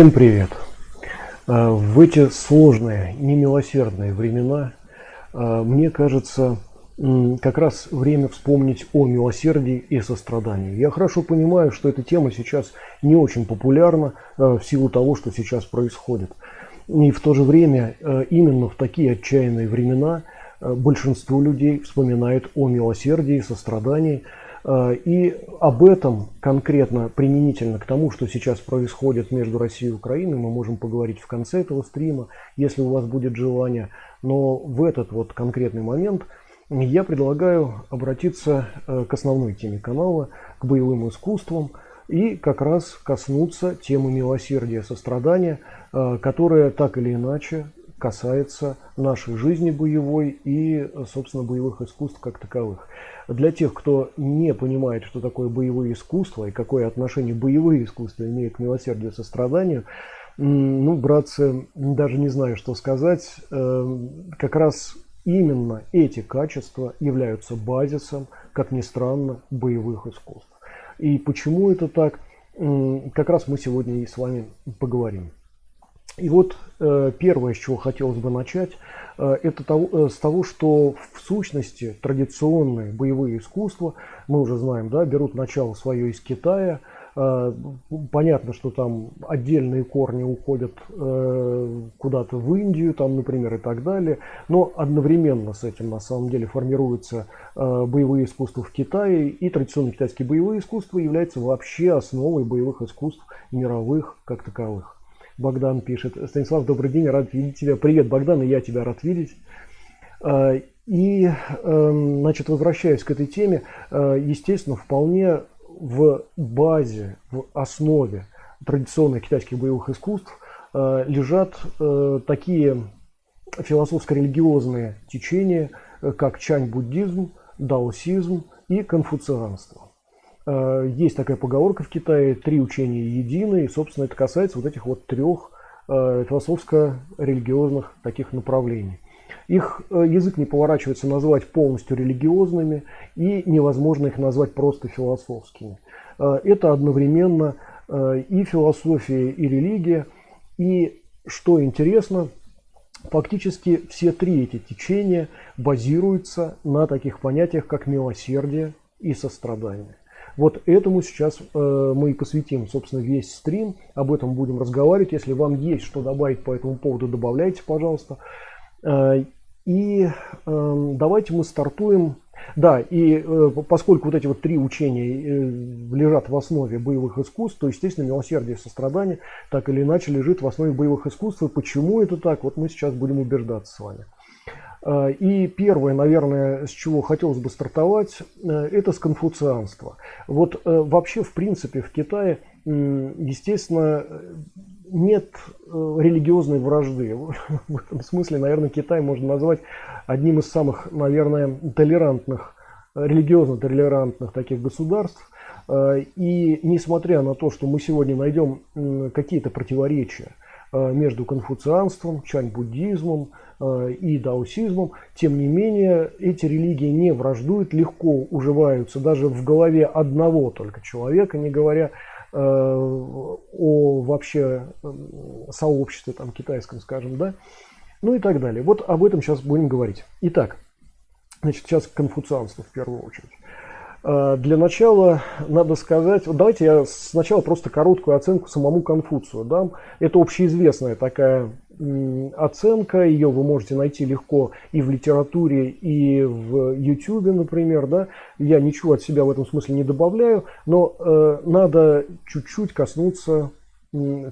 Всем привет! В эти сложные, немилосердные времена, мне кажется, как раз время вспомнить о милосердии и сострадании. Я хорошо понимаю, что эта тема сейчас не очень популярна в силу того, что сейчас происходит. И в то же время именно в такие отчаянные времена большинство людей вспоминает о милосердии и сострадании. И об этом конкретно применительно к тому, что сейчас происходит между Россией и Украиной, мы можем поговорить в конце этого стрима, если у вас будет желание. Но в этот вот конкретный момент я предлагаю обратиться к основной теме канала, к боевым искусствам, и как раз коснуться темы милосердия, сострадания, которая так или иначе касается нашей жизни боевой и, собственно, боевых искусств как таковых. Для тех, кто не понимает, что такое боевые искусства и какое отношение боевые искусства имеют к милосердию и состраданию, ну, братцы, даже не знаю, что сказать. Как раз именно эти качества являются базисом, как ни странно, боевых искусств. И почему это так, как раз мы сегодня и с вами поговорим. И вот первое, с чего хотелось бы начать, это с того, что в сущности традиционные боевые искусства, мы уже знаем, да, берут начало свое из Китая. Понятно, что там отдельные корни уходят куда-то в Индию, там, например, и так далее. Но одновременно с этим на самом деле формируются боевые искусства в Китае. И традиционные китайские боевые искусства являются вообще основой боевых искусств мировых как таковых. Богдан пишет: Станислав, добрый день, рад видеть тебя. Привет, Богдан, и я тебя рад видеть. И, значит, возвращаясь к этой теме, естественно, вполне в базе, в основе традиционных китайских боевых искусств лежат такие философско-религиозные течения, как чань-буддизм, даосизм и конфуцианство. Есть такая поговорка в Китае: три учения едины, и, собственно, это касается вот этих вот трех философско-религиозных таких направлений. Их язык не поворачивается назвать полностью религиозными, и невозможно их назвать просто философскими. Это одновременно и философия, и религия, и, что интересно, фактически все три эти течения базируются на таких понятиях, как милосердие и сострадание. Вот этому сейчас мы и посвятим, собственно, весь стрим, об этом будем разговаривать. Если вам есть что добавить по этому поводу, добавляйте, пожалуйста. И давайте мы стартуем. Да, и поскольку вот эти вот три учения лежат в основе боевых искусств, то, естественно, милосердие и сострадание так или иначе лежит в основе боевых искусств. И почему это так, вот мы сейчас будем убеждаться с вами. И первое, наверное, с чего хотелось бы стартовать, это с конфуцианства. Вот вообще, в принципе, в Китае, естественно, нет религиозной вражды. В этом смысле, наверное, Китай можно назвать одним из самых, наверное, толерантных, религиозно толерантных таких государств. И несмотря на то, что мы сегодня найдем какие-то противоречия между конфуцианством, чань-буддизмом и даосизмом, тем не менее эти религии не враждуют, легко уживаются даже в голове одного только человека, не говоря о вообще сообществе там китайском, скажем, да, ну и так далее. Вот об этом сейчас будем говорить. Итак, значит, сейчас конфуцианство в первую очередь. Для начала надо сказать, вот давайте я сначала просто короткую оценку самому Конфуцию дам. Это общеизвестная такая оценка, ее вы можете найти легко и в литературе, и в YouTube, например, да. Я ничего от себя в этом смысле не добавляю, но надо чуть-чуть коснуться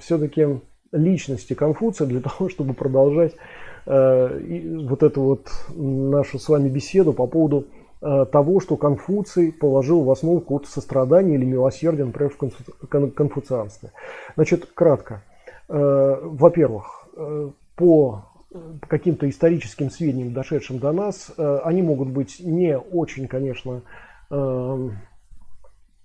все-таки личности Конфуция для того, чтобы продолжать вот эту вот нашу с вами беседу по поводу того, что Конфуций положил в основу какого-то сострадания или милосердия, например, в конфуцианстве. Значит, кратко. Во-первых, по каким-то историческим сведениям, дошедшим до нас, они могут быть не очень, конечно, как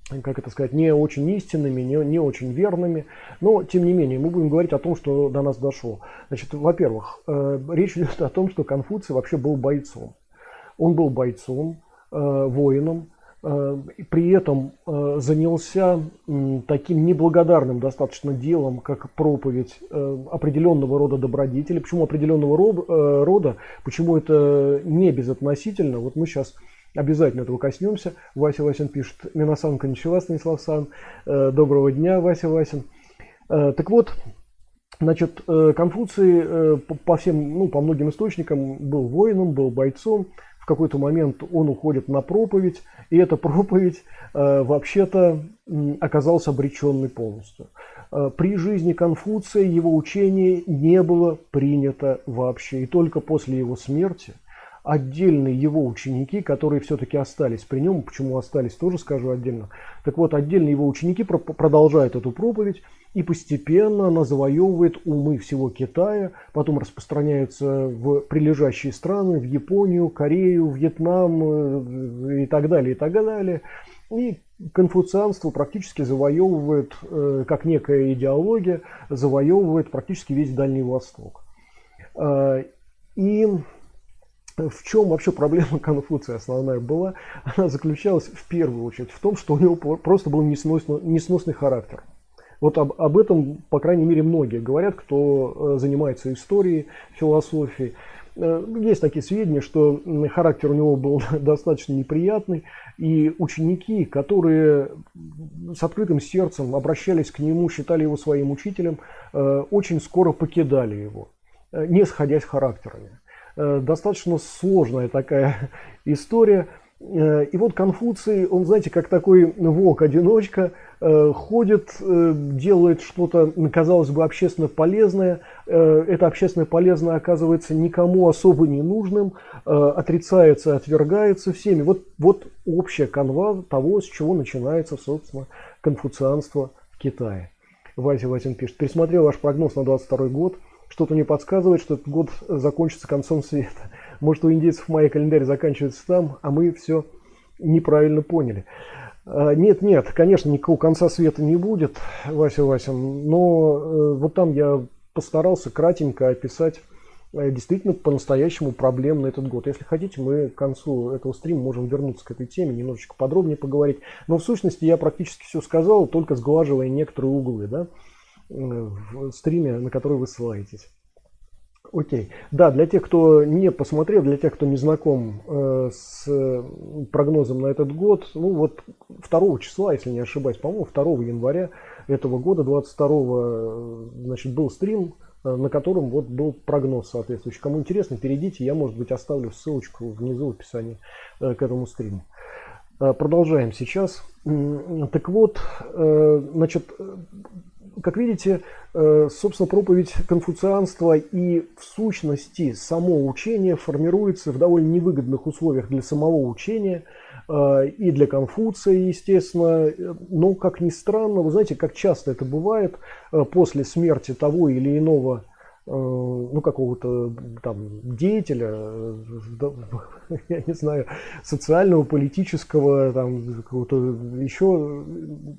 это сказать, не очень истинными, не очень верными, но, тем не менее, мы будем говорить о том, что до нас дошло. Значит, во-первых, речь идет о том, что Конфуций вообще был бойцом. Он был бойцом, воином, при этом занялся таким неблагодарным достаточно делом, как проповедь определенного рода добродетели. Почему определенного рода? Почему это не безотносительно? Вот мы сейчас обязательно этого коснемся. Вася Васин пишет: Минасан кончила, Станислав-сан. Доброго дня, Вася Васин. Так вот, значит, Конфуций по всем, ну, по многим источникам был воином, был бойцом. В какой-то момент он уходит на проповедь, и эта проповедь вообще-то оказалась обреченной полностью. При жизни Конфуция его учение не было принято вообще, и только после его смерти отдельные его ученики, которые все-таки остались при нем, почему остались, тоже скажу отдельно. Так вот, отдельные его ученики продолжают эту проповедь, и постепенно она завоевывает умы всего Китая, потом распространяется в прилежащие страны, в Японию, Корею, Вьетнам и так далее, и так далее. И конфуцианство практически завоевывает, как некая идеология, завоевывает практически весь Дальний Восток. И в чем вообще проблема Конфуция основная была? Она заключалась в первую очередь в том, что у него просто был несносный характер. Вот об этом, по крайней мере, многие говорят, кто занимается историей, философией. Есть такие сведения, что характер у него был достаточно неприятный, и ученики, которые с открытым сердцем обращались к нему, считали его своим учителем, очень скоро покидали его, не сходясь характерами. Достаточно сложная такая история. И вот Конфуций, он, знаете, как такой волк-одиночка, ходит, делает что-то, казалось бы, общественно полезное. Это общественно полезное оказывается никому особо не нужным, отрицается, отвергается всеми. Вот общая канва того, с чего начинается, собственно, конфуцианство в Китае. Вася Васин пишет: пересмотрел ваш прогноз на 22 год. Что-то мне подсказывает, что этот год закончится концом света. Может, у индейцев майя календарь заканчивается там, а мы все неправильно поняли. Нет, конечно, никакого конца света не будет, Вася Васин, но вот там я постарался кратенько описать действительно по-настоящему проблемный этот год. Если хотите, мы к концу этого стрима можем вернуться к этой теме, немножечко подробнее поговорить. Но в сущности я практически все сказал, только сглаживая некоторые углы, да, в стриме, на который вы ссылаетесь. Окей. Да, для тех, кто не посмотрел, для тех, кто не знаком с прогнозом на этот год, ну вот 2 числа, если не ошибаюсь, по-моему, 2 января этого года, 22, значит, был стрим, на котором вот был прогноз соответствующий. Кому интересно, перейдите, я, может быть, оставлю ссылочку внизу в описании к этому стриму. Продолжаем сейчас. Так вот, значит, как видите, собственно, проповедь конфуцианства и в сущности само учение формируется в довольно невыгодных условиях для самого учения и для Конфуция, естественно. Но, как ни странно, вы знаете, как часто это бывает после смерти того или иного, ну, какого-то там деятеля, я не знаю, социального, политического, там, какого-то еще,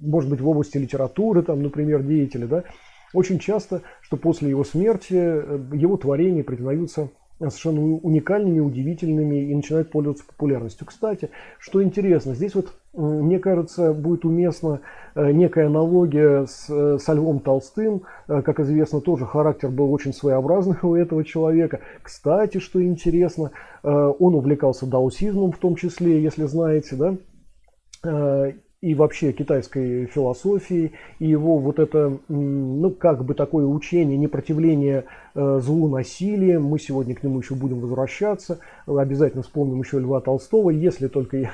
может быть, в области литературы, там, например, деятеля, да, очень часто, что после его смерти его творения признаются совершенно уникальными, удивительными и начинают пользоваться популярностью. Кстати, что интересно, здесь вот, мне кажется, будет уместна некая аналогия со Львом Толстым. Как известно, тоже характер был очень своеобразный у этого человека. Кстати, что интересно, он увлекался даосизмом в том числе, если знаете, да, и вообще китайской философией, и его вот это, ну, как бы такое учение, непротивление злу насилием, мы сегодня к нему еще будем возвращаться, обязательно вспомним еще Льва Толстого, если только я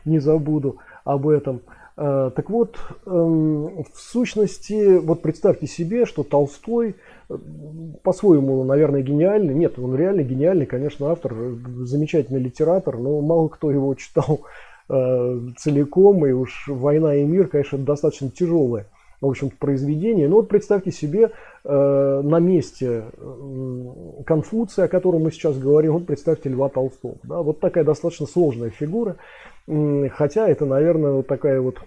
не забуду об этом. Так вот, в сущности, вот представьте себе, что Толстой по-своему, наверное, гениальный, нет, он реально гениальный, конечно, автор, замечательный литератор, но мало кто его читал целиком, и уж «Война и мир», конечно, достаточно тяжелое, в общем-то, произведение. Но вот представьте себе на месте Конфуция, о котором мы сейчас говорим, вот представьте Льва Толстого. Да? Вот такая достаточно сложная фигура, хотя это, наверное, вот такая вот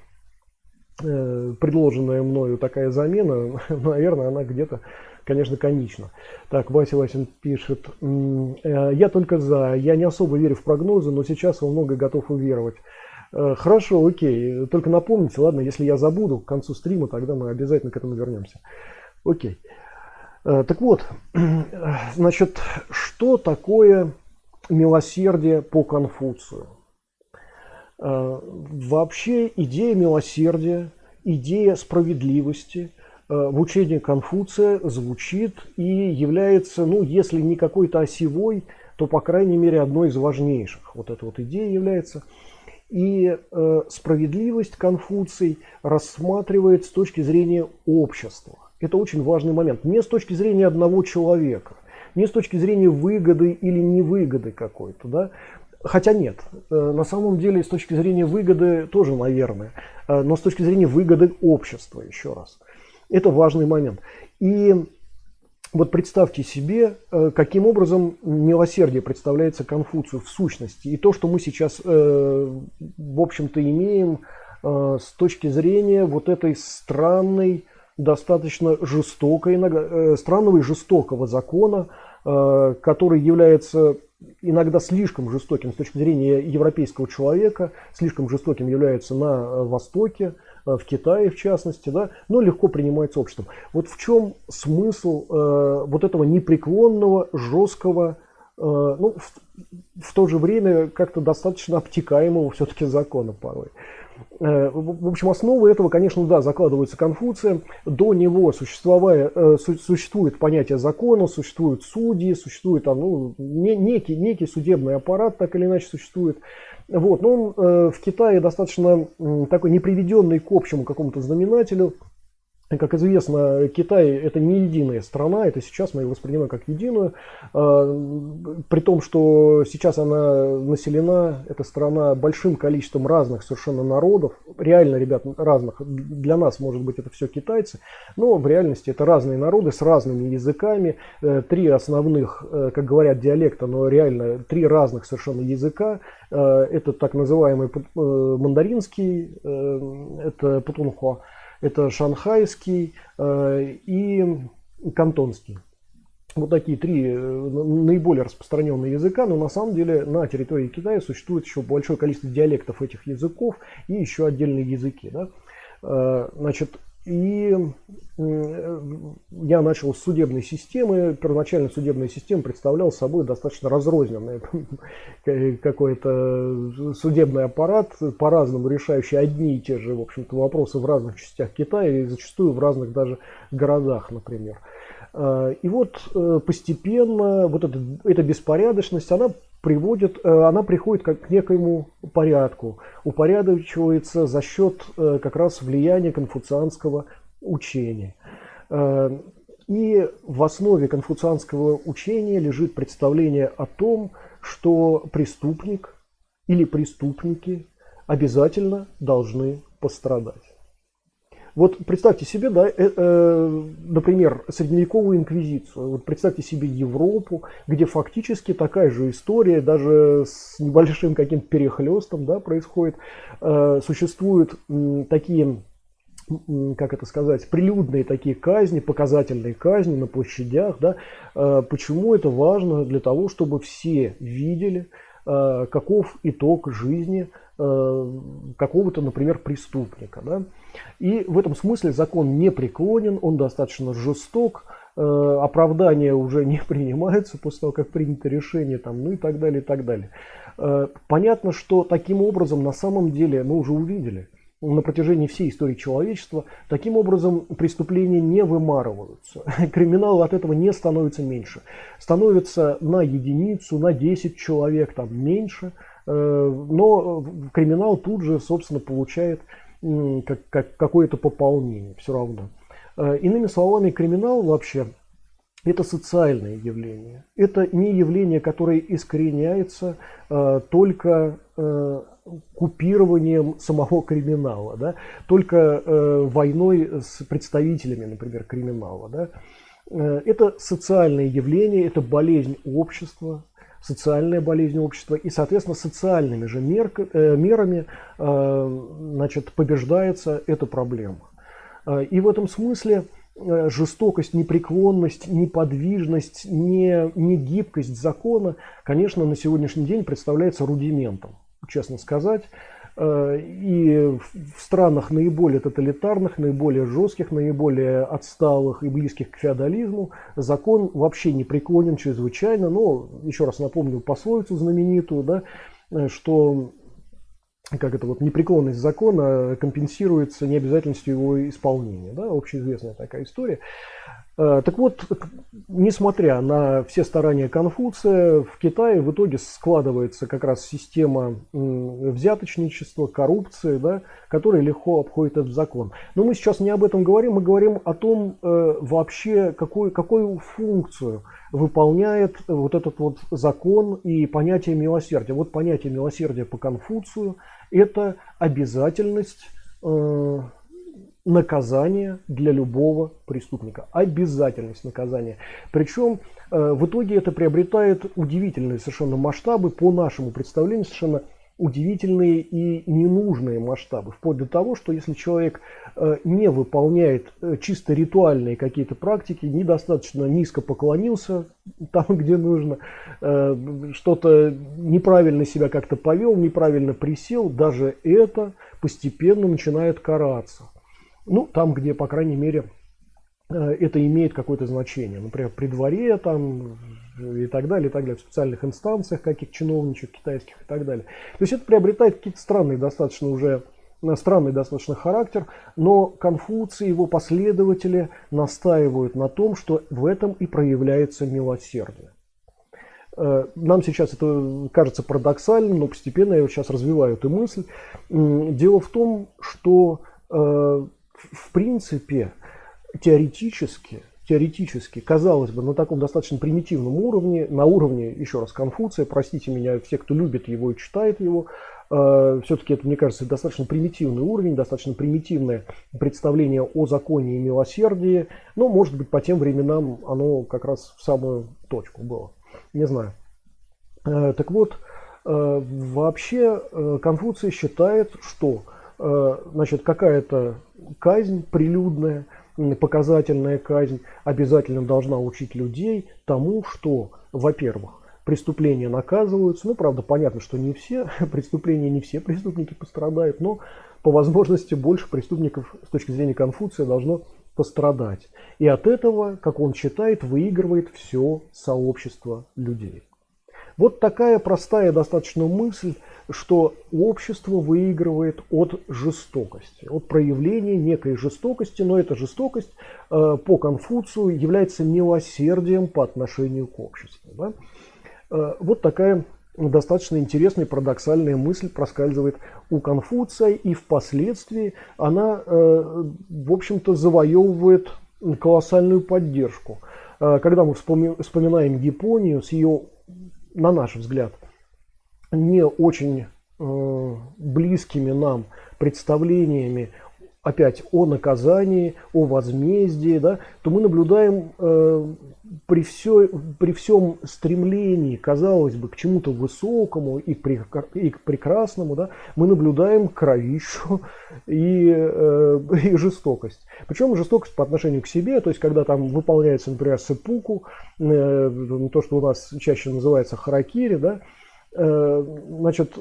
предложенная мною такая замена, наверное, она где-то, конечно, комична. Так, Вася Васин пишет: я только за, я не особо верю в прогнозы, но сейчас во многое готов уверовать. Хорошо, окей. Только напомните, ладно, если я забуду к концу стрима, тогда мы обязательно к этому вернемся. Окей. Так вот, значит, что такое милосердие по Конфуцию? Вообще идея милосердия, идея справедливости в учении Конфуция звучит и является, ну, если не какой-то осевой, то, по крайней мере, одной из важнейших. Вот эта вот идея является. И справедливость Конфуций рассматривает с точки зрения общества. Это очень важный момент. Не с точки зрения одного человека, не с точки зрения выгоды или невыгоды какой-то, да. Хотя нет, на самом деле с точки зрения выгоды тоже, наверное, но с точки зрения выгоды общества, еще раз. Это важный момент. И вот представьте себе, каким образом милосердие представляется Конфуцию в сущности. И то, что мы сейчас, в общем-то, имеем с точки зрения вот этой странной, достаточно жестокой, странного и жестокого закона, который является иногда слишком жестоким с точки зрения европейского человека, слишком жестоким является на Востоке, в Китае в частности, да, но легко принимается обществом. Вот в чем смысл вот этого непреклонного, жесткого, ну, в то же время как-то достаточно обтекаемого все-таки закона порой. В общем, основы этого, конечно, да, закладываются Конфуцием. До него существует понятие закона, существуют судьи, существует там, ну, некий судебный аппарат, так или иначе существует. Вот, но он в Китае достаточно такой неприведенный к общему какому-то знаменателю. Как известно, Китай это не единая страна, это сейчас мы ее воспринимаем как единую, при том, что сейчас она населена, эта страна, большим количеством разных совершенно народов, реально, ребят, разных, для нас, может быть, это все китайцы, но в реальности это разные народы с разными языками, три основных, как говорят, диалекта, но реально три разных совершенно языка, это так называемый мандаринский, это путунхуа, это шанхайский и кантонский. Вот такие три наиболее распространенные языка, но на самом деле на территории Китая существует еще большое количество диалектов этих языков и еще отдельные языки. Да? Значит, и я начал с судебной системы. Первоначально судебная система представляла собой достаточно разрозненный какой-то судебный аппарат, по-разному решающий одни и те же, в общем-то, вопросы в разных частях Китая и зачастую в разных даже городах, например. И вот постепенно вот эта беспорядочность, она приходит к некоему порядку, упорядочивается за счет как раз влияния конфуцианского учения. И в основе конфуцианского учения лежит представление о том, что преступник или преступники обязательно должны пострадать. Вот представьте себе, да, например, средневековую инквизицию. Вот представьте себе Европу, где фактически такая же история, даже с небольшим каким-то перехлестом, да, происходит. Существуют такие, как это сказать, прилюдные такие казни, показательные казни на площадях. Да. Почему это важно? Для того, чтобы все видели, каков итог жизни какого-то, например, преступника. Да? И в этом смысле закон не преклонен, он достаточно жесток, оправдания уже не принимаются после того, как принято решение, там, ну и так далее, и так далее. Понятно, что таким образом на самом деле, мы уже увидели, на протяжении всей истории человечества, таким образом преступления не вымарываются. Криминал от этого не становится меньше. Становится на единицу, на 10 человек там меньше, но криминал тут же, собственно, получает какое-то пополнение все равно. Иными словами, криминал вообще это социальное явление. Это не явление, которое искореняется только купированием самого криминала, да? Только войной с представителями, например, криминала. Да? Это социальное явление, это болезнь общества, социальная болезнь общества, и, соответственно, социальными же мерами значит, побеждается эта проблема. И в этом смысле жестокость, непреклонность, неподвижность, не гибкость закона, конечно, на сегодняшний день представляется рудиментом, честно сказать. И в странах наиболее тоталитарных, наиболее жестких, наиболее отсталых и близких к феодализму закон вообще не преклонен чрезвычайно. Но еще раз напомню пословицу знаменитую, да, что как это вот непреклонность закона компенсируется необязательностью его исполнения. Да, общеизвестная такая история. Так вот, несмотря на все старания Конфуция, в Китае в итоге складывается как раз система взяточничества, коррупции, да, которая легко обходит этот закон. Но мы сейчас не об этом говорим, мы говорим о том, вообще, какую функцию выполняет вот этот вот закон и понятие милосердия. Вот понятие милосердия по Конфуцию – это обязательность наказание для любого преступника. Обязательность наказания. Причем в итоге это приобретает удивительные совершенно масштабы, по нашему представлению, совершенно удивительные и ненужные масштабы. Вплоть до того, что если человек не выполняет чисто ритуальные какие-то практики, недостаточно низко поклонился там, где нужно, что-то неправильно себя как-то повел, неправильно присел, даже это постепенно начинает караться. Ну, там, где, по крайней мере, это имеет какое-то значение. Например, при дворе там, и так далее, в специальных инстанциях каких чиновничьих, китайских и так далее. То есть это приобретает какие-то странный достаточно характер, но Конфуций и его последователи настаивают на том, что в этом и проявляется милосердие. Нам сейчас это кажется парадоксальным, но постепенно я сейчас развиваю эту мысль. Дело в том, что в принципе, теоретически, казалось бы, на таком достаточно примитивном уровне, на уровне, еще раз, Конфуция, простите меня, все, кто любит его и читает его, все-таки это, мне кажется, достаточно примитивный уровень, достаточно примитивное представление о законе и милосердии, но, может быть, по тем временам оно как раз в самую точку было, не знаю. Так вот, вообще Конфуций считает, что значит, какая-то казнь прилюдная, показательная казнь обязательно должна учить людей тому, что, во-первых, преступления наказываются. Ну, правда, понятно, что не все преступления, не все преступники пострадают, но по возможности больше преступников с точки зрения Конфуция должно пострадать. И от этого, как он считает, выигрывает все сообщество людей. Вот такая простая достаточно мысль, что общество выигрывает от жестокости, от проявления некой жестокости, но эта жестокость по Конфуцию является милосердием по отношению к обществу. Да? Вот такая достаточно интересная и парадоксальная мысль проскальзывает у Конфуция, и впоследствии она, в общем-то, завоевывает колоссальную поддержку. Когда мы вспоминаем Японию с ее, на наш взгляд, не очень близкими нам представлениями опять о наказании, о возмездии, да, то мы наблюдаем при всем стремлении, казалось бы, к чему-то высокому и к прекрасному, да, мы наблюдаем кровищу и жестокость. Причем жестокость по отношению к себе, то есть когда там выполняется, например, сэппуку, то, что у нас чаще называется харакири, да, значит,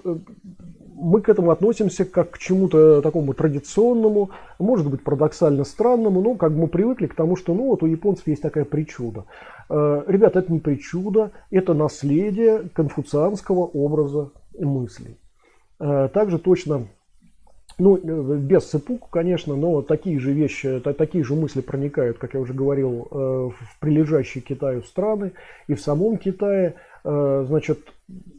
мы к этому относимся как к чему-то такому традиционному, может быть, парадоксально странному, но как бы мы привыкли к тому, что ну вот у японцев есть такая причуда. Ребята, это не причуда, это наследие конфуцианского образа мыслей. Также точно, ну, без сэппуку, конечно, но такие же вещи, такие же мысли проникают, как я уже говорил, в прилежащие Китаю страны и в самом Китае. Значит,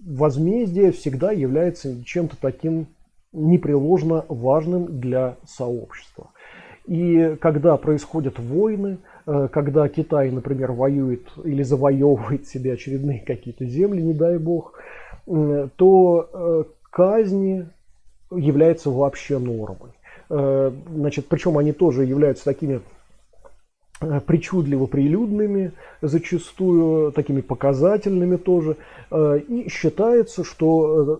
возмездие всегда является чем-то таким непреложно важным для сообщества. И когда происходят войны, когда Китай, например, воюет или завоевывает себе очередные какие-то земли, не дай бог, то казни являются вообще нормой. Значит, причем они тоже являются такими причудливо прилюдными, зачастую такими показательными тоже. И считается, что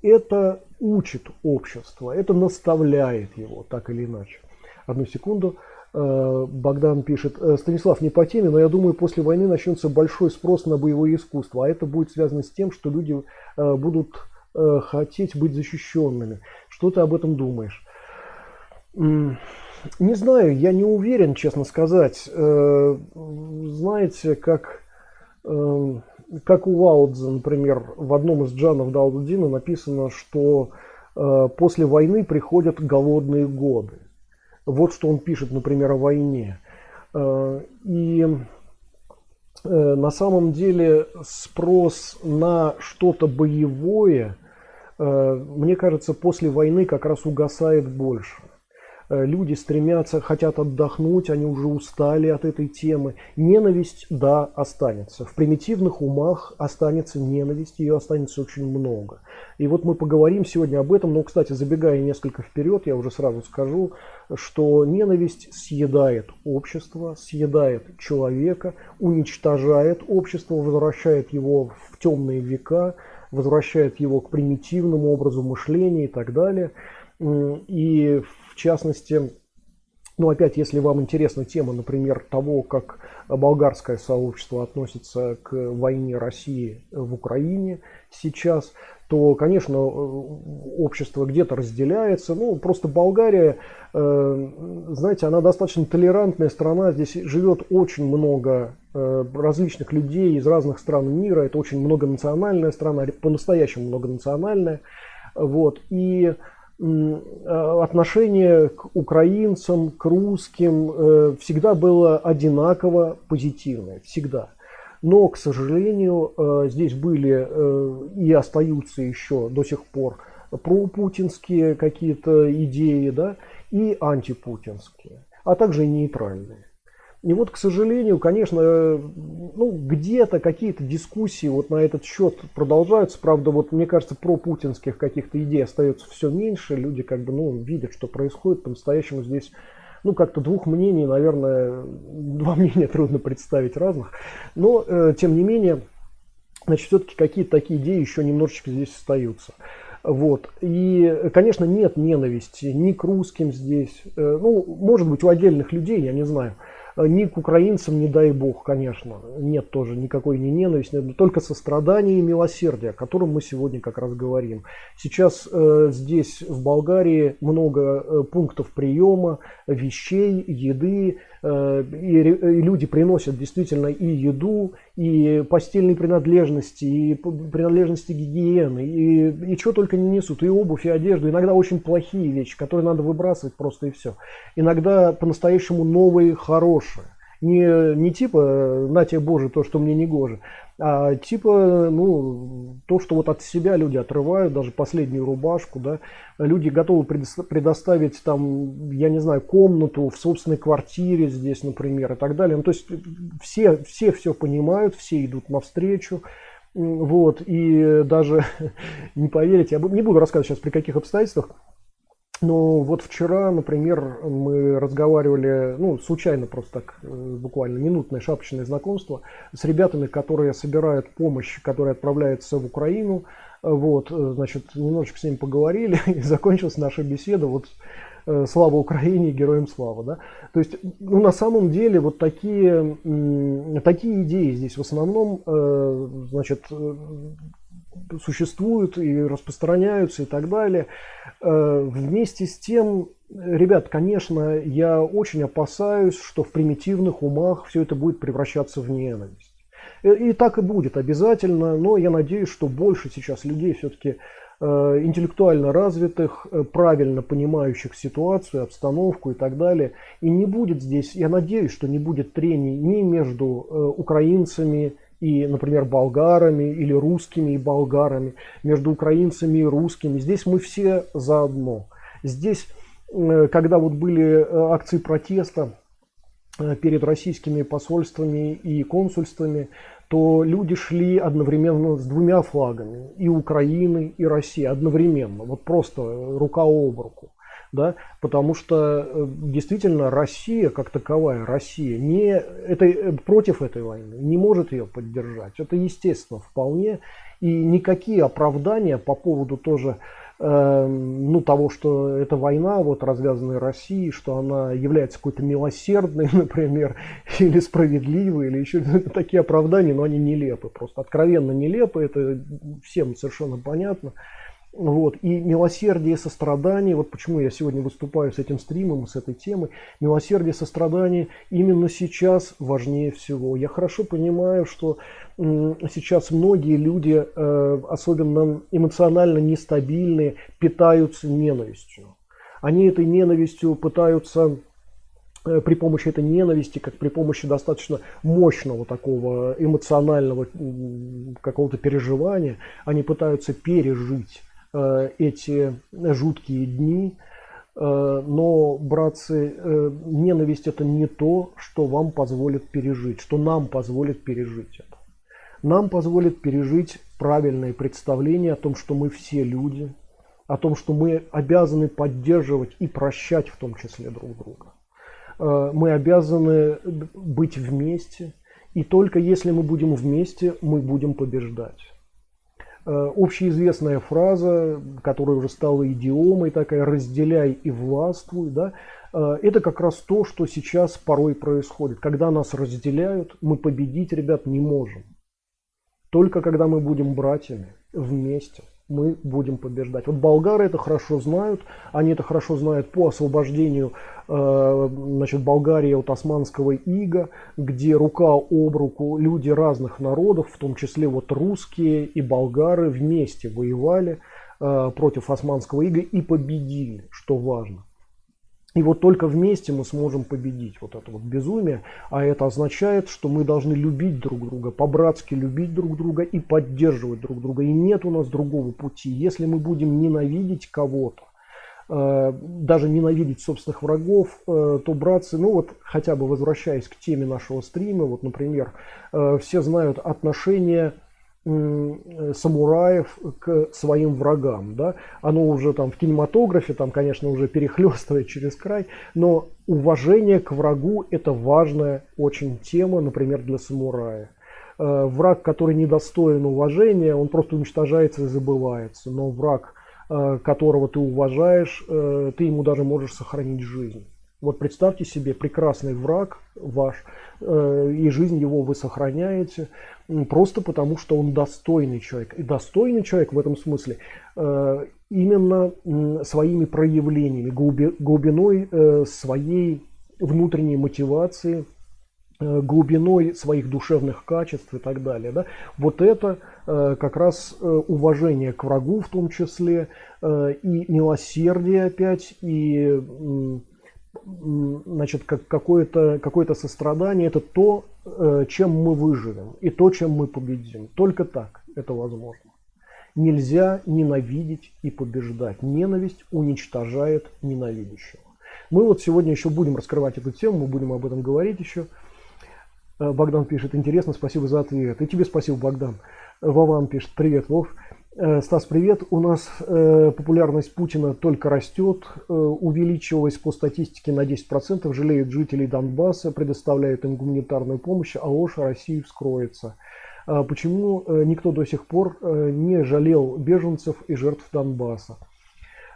это учит общество, это наставляет его так или иначе. Одну секунду. Богдан пишет: Станислав, не по теме, но я думаю, после войны начнется большой спрос на боевое искусство, а это будет связано с тем, что люди будут хотеть быть защищенными, Что ты об этом думаешь? Не знаю, я не уверен, честно сказать. Знаете, как у Лао-цзы, например, в одном из джанов Дао-Дэ-Цзина написано, что после войны приходят голодные годы. Вот что он пишет, например, о войне. И на самом деле спрос на что-то боевое, мне кажется, после войны как раз угасает больше. Люди стремятся, хотят отдохнуть, они уже устали от этой темы. Ненависть, да, останется. В примитивных умах останется ненависть, ее останется очень много. И вот мы поговорим сегодня об этом, но, кстати, забегая несколько вперед, я уже сразу скажу, что ненависть съедает общество, съедает человека, уничтожает общество, возвращает его в темные века, возвращает его к примитивному образу мышления и так далее. И в частности, ну опять, если вам интересна тема, например, того, как болгарское сообщество относится к войне России в Украине сейчас, то, конечно, общество где-то разделяется. Ну, просто Болгария, знаете, она достаточно толерантная страна. Здесь живет очень много различных людей из разных стран мира. Это очень многонациональная страна, по-настоящему многонациональная. Вот. И отношение к украинцам, к русским всегда было одинаково позитивное, всегда. Но, к сожалению, здесь были и остаются еще до сих пор пропутинские какие-то идеи, да, и антипутинские, а также и нейтральные. И вот, к сожалению, конечно, ну, где-то какие-то дискуссии вот на этот счет продолжаются. Правда, вот мне кажется, пропутинских каких-то идей остается все меньше. Люди как бы, ну, видят, что происходит. По-настоящему здесь, ну, как-то двух мнений, наверное, два мнения трудно представить разных. Но, тем не менее, значит, все-таки какие-то такие идеи еще немножечко здесь остаются. Вот. И, конечно, нет ненависти ни к русским здесь. Ну, может быть, у отдельных людей, я не знаю. Ни к украинцам, не дай бог, конечно, нет тоже никакой не ненависти, только сострадание и милосердие, о котором мы сегодня как раз говорим. Сейчас здесь, в Болгарии, много пунктов приема вещей, еды, и люди приносят действительно и еду, и постельные принадлежности, и принадлежности гигиены, и что только не несут, и обувь, и одежду, иногда очень плохие вещи, которые надо выбрасывать просто и все. Иногда по-настоящему новые, хорошие. Не типа «на тебе, Боже, то, что мне не гоже», а типа, ну, то, что вот от себя люди отрывают, даже последнюю рубашку, да, люди готовы предоставить там, я не знаю, комнату в собственной квартире здесь, например, и так далее. Ну, то есть все понимают, все идут навстречу. Вот, и даже, не поверите, я не буду рассказывать сейчас при каких обстоятельствах, но вот вчера, например, мы разговаривали, ну, случайно просто так, буквально минутное шапочное знакомство с ребятами, которые собирают помощь, которая отправляется в Украину. Вот, значит, немножечко с ними поговорили, и закончилась наша беседа, вот, слава Украине, героям слава, да. То есть, ну, на самом деле, вот такие идеи здесь в основном, значит, существуют и распространяются и так далее. Вместе с тем, ребят, конечно, я очень опасаюсь, что в примитивных умах все это будет превращаться в ненависть. И так и будет обязательно, но я надеюсь, что больше сейчас людей все-таки интеллектуально развитых, правильно понимающих ситуацию, обстановку и так далее. И не будет здесь, я надеюсь, что не будет трений ни между украинцами и, например, болгарами, или русскими и болгарами, между украинцами и русскими. Здесь мы все заодно. Здесь, когда вот были акции протеста перед российскими посольствами и консульствами, то люди шли одновременно с двумя флагами, и Украины, и России, одновременно, вот просто рука об руку. Да, потому что действительно Россия как таковая, Россия против этой войны, не может ее поддержать. Это естественно вполне. И никакие оправдания по поводу тоже того, что эта война, вот, развязанная Россией, что она является какой-то милосердной, например, или справедливой, или еще такие оправдания, но они нелепы, просто откровенно нелепы, это всем совершенно понятно. Вот. И милосердие и сострадание, вот почему я сегодня выступаю с этим стримом, с этой темой, милосердие и сострадание именно сейчас важнее всего. Я хорошо понимаю, что сейчас многие люди, особенно эмоционально нестабильные, питаются ненавистью. Они этой ненавистью пытаются при помощи этой ненависти, как при помощи достаточно мощного такого эмоционального какого-то переживания, они пытаются пережить эти жуткие дни. Но, братцы, ненависть — это не то, что вам позволит пережить, что нам позволит пережить это. Нам позволит пережить правильное представление о том, что мы все люди, о том, что мы обязаны поддерживать и прощать в том числе друг друга. Мы обязаны быть вместе, и только если мы будем вместе, мы будем побеждать. Общеизвестная фраза, которая уже стала идиомой, такая «разделяй и властвуй», да, это как раз то, что сейчас порой происходит. Когда нас разделяют, мы победить, ребят, не можем. Только когда мы будем братьями вместе, мы будем побеждать. Вот болгары это хорошо знают, они это хорошо знают по освобождению Болгарии от османского ига, где рука об руку люди разных народов, в том числе вот русские и болгары, вместе воевали против османского ига и победили, что важно. И вот только вместе мы сможем победить вот это вот безумие, а это означает, что мы должны любить друг друга, по-братски любить друг друга и поддерживать друг друга. И нет у нас другого пути. Если мы будем ненавидеть кого-то, даже ненавидеть собственных врагов, то, братцы, ну вот хотя бы возвращаясь к теме нашего стрима, вот, например, все знают отношения самураев к своим врагам, да? Оно уже там в кинематографе, там, конечно, уже перехлестывает через край, но уважение к врагу — это важная очень тема, например, для самурая. Враг, который недостоин уважения, он просто уничтожается и забывается, но враг, которого ты уважаешь, ты ему даже можешь сохранить жизнь. Вот представьте себе, прекрасный враг ваш, и жизнь его вы сохраняете, просто потому что он достойный человек. И достойный человек в этом смысле именно своими проявлениями, глубиной своей внутренней мотивации, глубиной своих душевных качеств и так далее. Да? Вот это как раз уважение к врагу в том числе, и милосердие опять, и значит, какое-то сострадание — это то, чем мы выживем, и то, чем мы победим. Только так это возможно. Нельзя ненавидеть и побеждать. Ненависть уничтожает ненавидящего. Мы вот сегодня еще будем раскрывать эту тему, мы будем об этом говорить еще. Богдан пишет: интересно, спасибо за ответ. И тебе спасибо, Богдан. Вован пишет: привет, Вов. Стас, привет. У нас популярность Путина только растет, увеличилась по статистике на 10%, жалеют жителей Донбасса, предоставляют им гуманитарную помощь, а ложь России вскроется. Почему никто до сих пор не жалел беженцев и жертв Донбасса?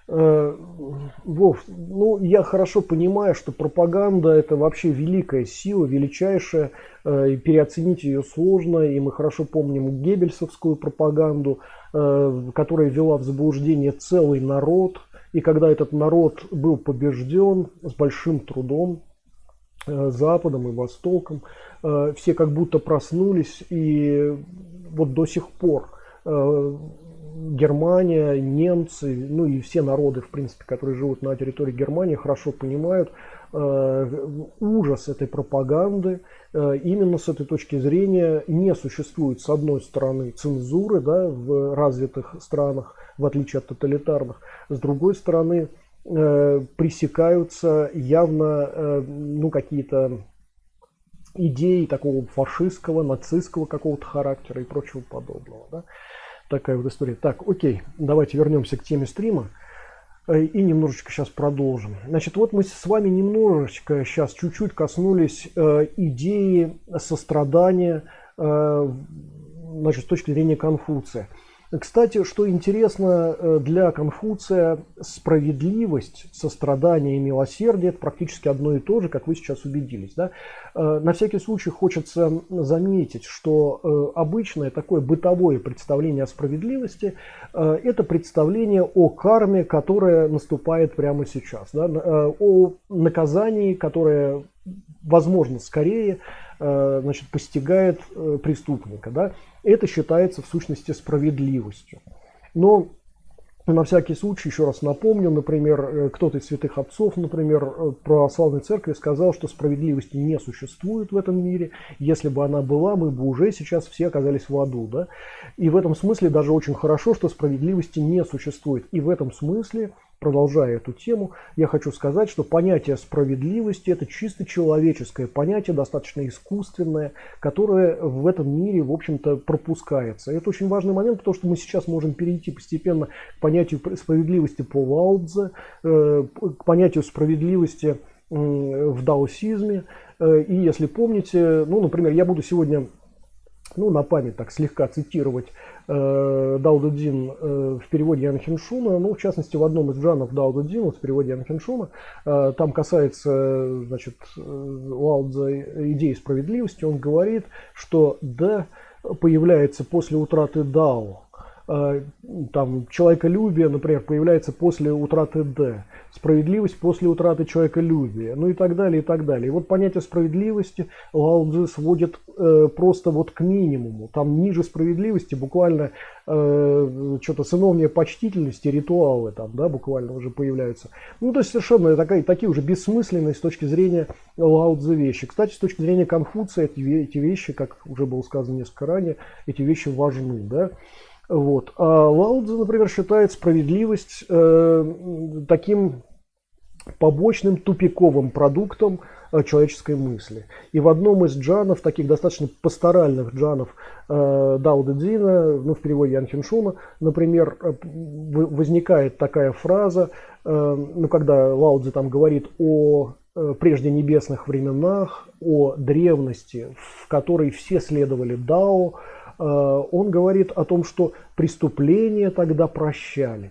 Вов, ну я хорошо понимаю, что пропаганда — это вообще великая сила, величайшая, и переоценить ее сложно, и мы хорошо помним геббельсовскую пропаганду, которая ввела в заблуждение целый народ, и когда этот народ был побежден с большим трудом Западом и Востоком, все как будто проснулись, и вот до сих пор Германия, немцы, ну и все народы, в принципе, которые живут на территории Германии, хорошо понимают ужас этой пропаганды. Именно с этой точки зрения не существует, с одной стороны, цензуры, да, в развитых странах, в отличие от тоталитарных, с другой стороны, пресекаются явно ну, какие-то идеи такого фашистского, нацистского какого-то характера и прочего подобного. Да? Такая вот история. Так, окей, давайте вернемся к теме стрима и немножечко сейчас продолжим. Значит, вот мы с вами немножечко сейчас чуть-чуть коснулись идеи сострадания, значит, с точки зрения Конфуция. Кстати, что интересно, для Конфуция справедливость, сострадание и милосердие – это практически одно и то же, как вы сейчас убедились. Да? На всякий случай хочется заметить, что обычное такое бытовое представление о справедливости – это представление о карме, которая наступает прямо сейчас, да? О наказании, которое, возможно, скорее постигает преступника. Да? Это считается в сущности справедливостью. Но на всякий случай еще раз напомню, например, кто-то из святых отцов, например, православной церкви сказал, что справедливости не существует в этом мире. Если бы она была, мы бы уже сейчас все оказались в аду. Да? И в этом смысле даже очень хорошо, что справедливости не существует. И в этом смысле, продолжая эту тему, я хочу сказать, что понятие справедливости – это чисто человеческое понятие, достаточно искусственное, которое в этом мире, в общем-то, пропускается. И это очень важный момент, потому что мы сейчас можем перейти постепенно к понятию справедливости по Лао Цзэ, к понятию справедливости в даосизме. И если помните, например, я буду сегодня на память так слегка цитировать Дао Дэ Цзин в переводе Ян Хиншуна, в частности, в одном из джанов Дао Дэ Цзин, в переводе Ян Хиншуна, там касается, Лао Цзэ идеи справедливости, он говорит, что Дэ появляется после утраты Дао. Там человеколюбие, например, появляется после утраты Д, справедливость после утраты человеколюбия, и так далее, и так далее. И вот понятие справедливости Лао Цзы сводит просто вот к минимуму. Там ниже справедливости буквально что-то сыновнее почтительности, ритуалы там, да, буквально уже появляются. То есть совершенно такие уже бессмысленные с точки зрения Лао Цзы вещи. Кстати, с точки зрения Конфуция эти вещи, как уже было сказано несколько ранее, эти вещи важны, да. Вот. А Лао Цзы, например, считает справедливость таким побочным тупиковым продуктом человеческой мысли. И в одном из джанов, таких достаточно пасторальных джанов Дао Дэ Цзина, в переводе Ян Хиншуна, например, возникает такая фраза, когда Лао Цзы там говорит о прежде небесных временах, о древности, в которой все следовали Дао, он говорит о том, что преступления тогда прощались.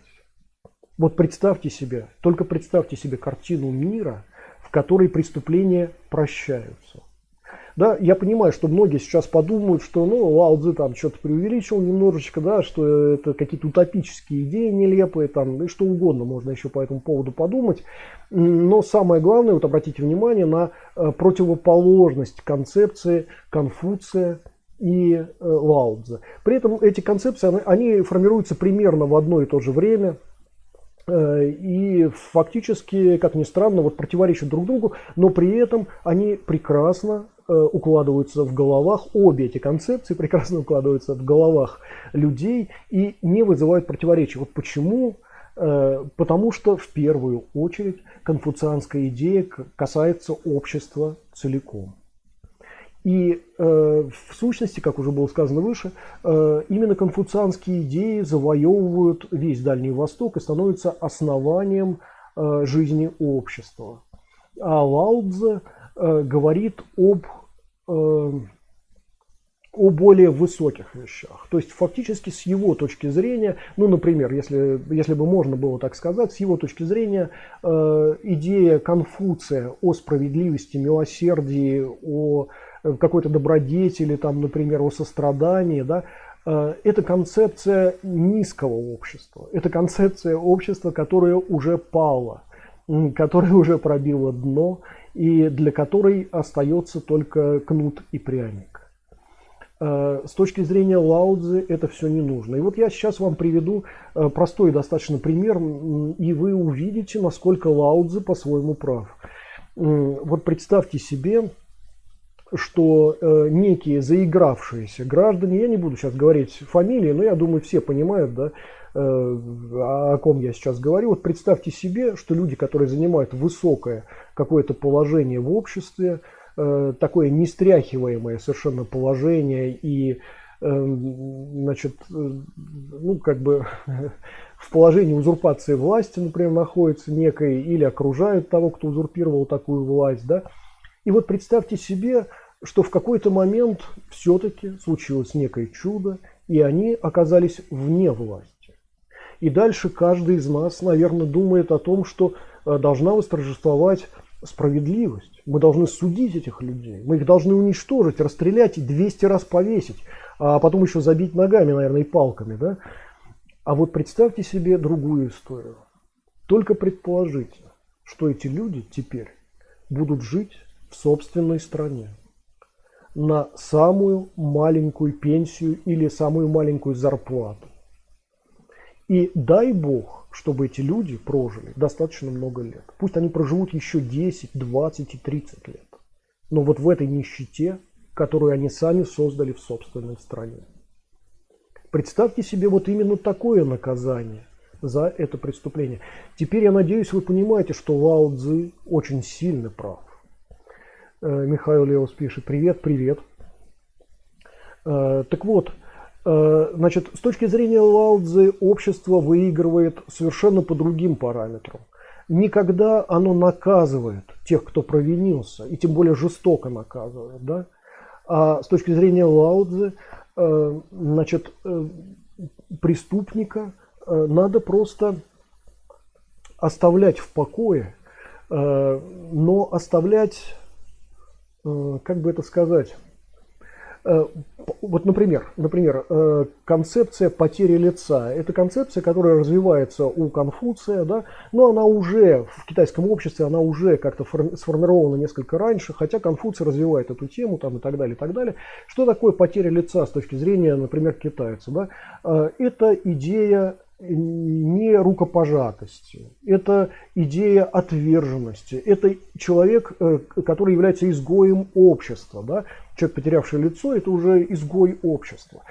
Вот представьте себе, только представьте себе картину мира, в которой преступления прощаются. Да, я понимаю, что многие сейчас подумают, что Лао Цзы там что-то преувеличил немножечко, да, что это какие-то утопические идеи нелепые, там, и что угодно можно еще по этому поводу подумать. Но самое главное, вот обратите внимание на противоположность концепции Конфуция и Лао Цзы. При этом эти концепции, они формируются примерно в одно и то же время. И фактически, как ни странно, противоречат друг другу, но при этом они прекрасно укладываются в головах, обе эти концепции прекрасно укладываются в головах людей и не вызывают противоречий. Вот почему? Потому что в первую очередь конфуцианская идея касается общества целиком. И в сущности, как уже было сказано выше, именно конфуцианские идеи завоевывают весь Дальний Восток и становятся основанием жизни общества. А Лао Цзы говорит о более высоких вещах. То есть фактически с его точки зрения, например, если бы можно было так сказать, с его точки зрения идея Конфуция о справедливости, милосердии, о какой-то добродетели, там, например, о сострадании, да, это концепция низкого общества. Это концепция общества, которое уже пало, которое уже пробило дно и для которой остается только кнут и пряник. С точки зрения Лао Цзы это все не нужно. И вот я сейчас вам приведу простой достаточно пример, и вы увидите, насколько Лао Цзы по-своему прав. Вот представьте себе, что некие заигравшиеся граждане, я не буду сейчас говорить фамилии, но я думаю, все понимают, да, о ком я сейчас говорю. Вот представьте себе, что люди, которые занимают высокое какое-то положение в обществе, такое нестряхиваемое совершенно положение и, значит, в положении узурпации власти, например, находится некой, или окружают того, кто узурпировал такую власть, да. И вот представьте себе, что в какой-то момент все-таки случилось некое чудо, и они оказались вне власти. И дальше каждый из нас, наверное, думает о том, что должна восторжествовать справедливость. Мы должны судить этих людей, мы их должны уничтожить, расстрелять и 200 раз повесить, а потом еще забить ногами, наверное, и палками. Да? А вот представьте себе другую историю. Только предположите, что эти люди теперь будут жить в собственной стране на самую маленькую пенсию или самую маленькую зарплату. И дай бог, чтобы эти люди прожили достаточно много лет. Пусть они проживут еще 10, 20 и 30 лет. Но вот в этой нищете, которую они сами создали в собственной стране. Представьте себе вот именно такое наказание за это преступление. Теперь, я надеюсь, вы понимаете, что Лао Цзы очень сильно прав. Михаил Леос пишет: привет, привет. Так вот, значит, с точки зрения Лао Цзы общество выигрывает совершенно по другим параметрам. Никогда оно наказывает тех, кто провинился, и тем более жестоко наказывает. Да? А с точки зрения Лао Цзы, значит, преступника надо просто оставлять в покое, но оставлять, как бы это сказать, вот, например, концепция потери лица. Это концепция, которая развивается у Конфуция, да, но она уже в китайском обществе, она уже как-то сформирована несколько раньше, хотя Конфуций развивает эту тему там, и так далее, и так далее. Что такое потеря лица с точки зрения, например, китайца? Да? Это идея не рукопожатости, это идея отверженности, это человек, который является изгоем общества. Да? Человек, потерявший лицо, это уже изгой общества.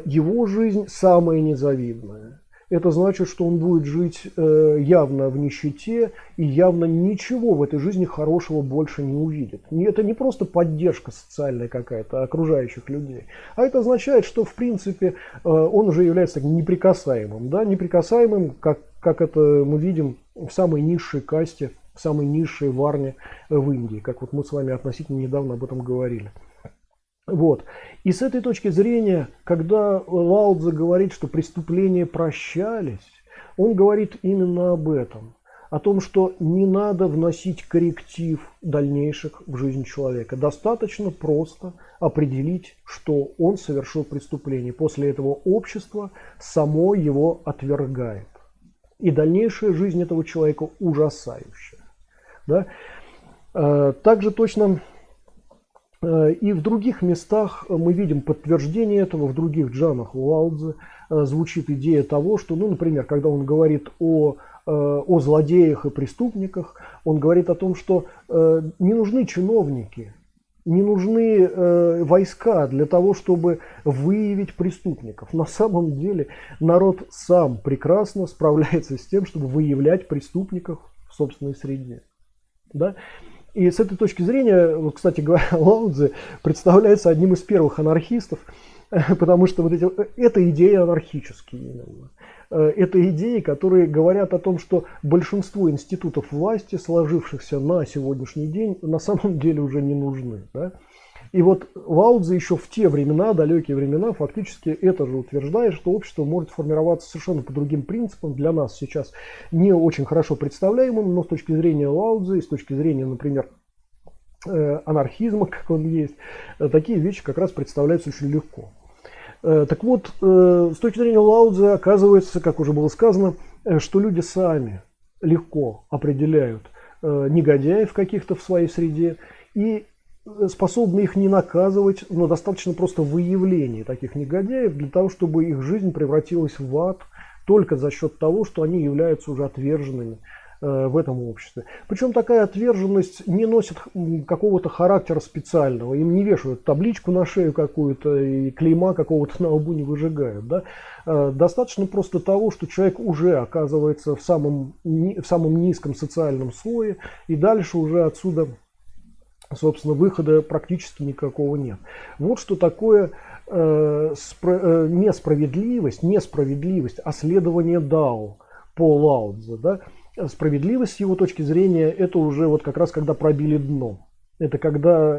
Его жизнь самая незавидная. Это значит, что он будет жить явно в нищете и явно ничего в этой жизни хорошего больше не увидит. Это не просто поддержка социальная какая-то окружающих людей, а это означает, что в принципе он уже является неприкасаемым. Да? Неприкасаемым, как это мы видим в самой низшей касте, в самой низшей варне в Индии, как вот мы с вами относительно недавно об этом говорили. Вот. И с этой точки зрения, когда Лао Цзы говорит, что преступления прощались, он говорит именно об этом. О том, что не надо вносить корректив дальнейших в жизнь человека. Достаточно просто определить, что он совершил преступление. После этого общество само его отвергает. И дальнейшая жизнь этого человека ужасающая. Да? Также точно... И в других местах мы видим подтверждение этого, в других джанах у Лао Цзы звучит идея того, что, ну, например, когда он говорит о злодеях и преступниках, он говорит о том, что не нужны чиновники, не нужны войска для того, чтобы выявить преступников. На самом деле народ сам прекрасно справляется с тем, чтобы выявлять преступников в собственной среде. Да? И с этой точки зрения, вот, кстати говоря, Лао Цзы представляется одним из первых анархистов, потому что это идеи анархические именно. Это идеи, которые говорят о том, что большинство институтов власти, сложившихся на сегодняшний день, на самом деле уже не нужны. Да? И вот Лао Цзы еще в те времена, далекие времена, фактически это же утверждает, что общество может формироваться совершенно по другим принципам, для нас сейчас не очень хорошо представляемым, но с точки зрения Лао Цзы и с точки зрения, например, анархизма, как он есть, такие вещи как раз представляются очень легко. Так вот, с точки зрения Лао Цзы оказывается, как уже было сказано, что люди сами легко определяют негодяев каких-то в своей среде и способны их не наказывать, но достаточно просто выявления таких негодяев для того, чтобы их жизнь превратилась в ад только за счет того, что они являются уже отверженными в этом обществе. Причем такая отверженность не носит какого-то характера специального. Им не вешают табличку на шею какую-то и клейма какого-то на лбу не выжигают. Да? Достаточно просто того, что человек уже оказывается в самом низком социальном слое, и дальше уже отсюда, собственно, выхода практически никакого нет. Вот что такое несправедливость, а следование Дао по Лао Цзы. Да? Справедливость с его точки зрения это уже вот как раз когда пробили дно. Это когда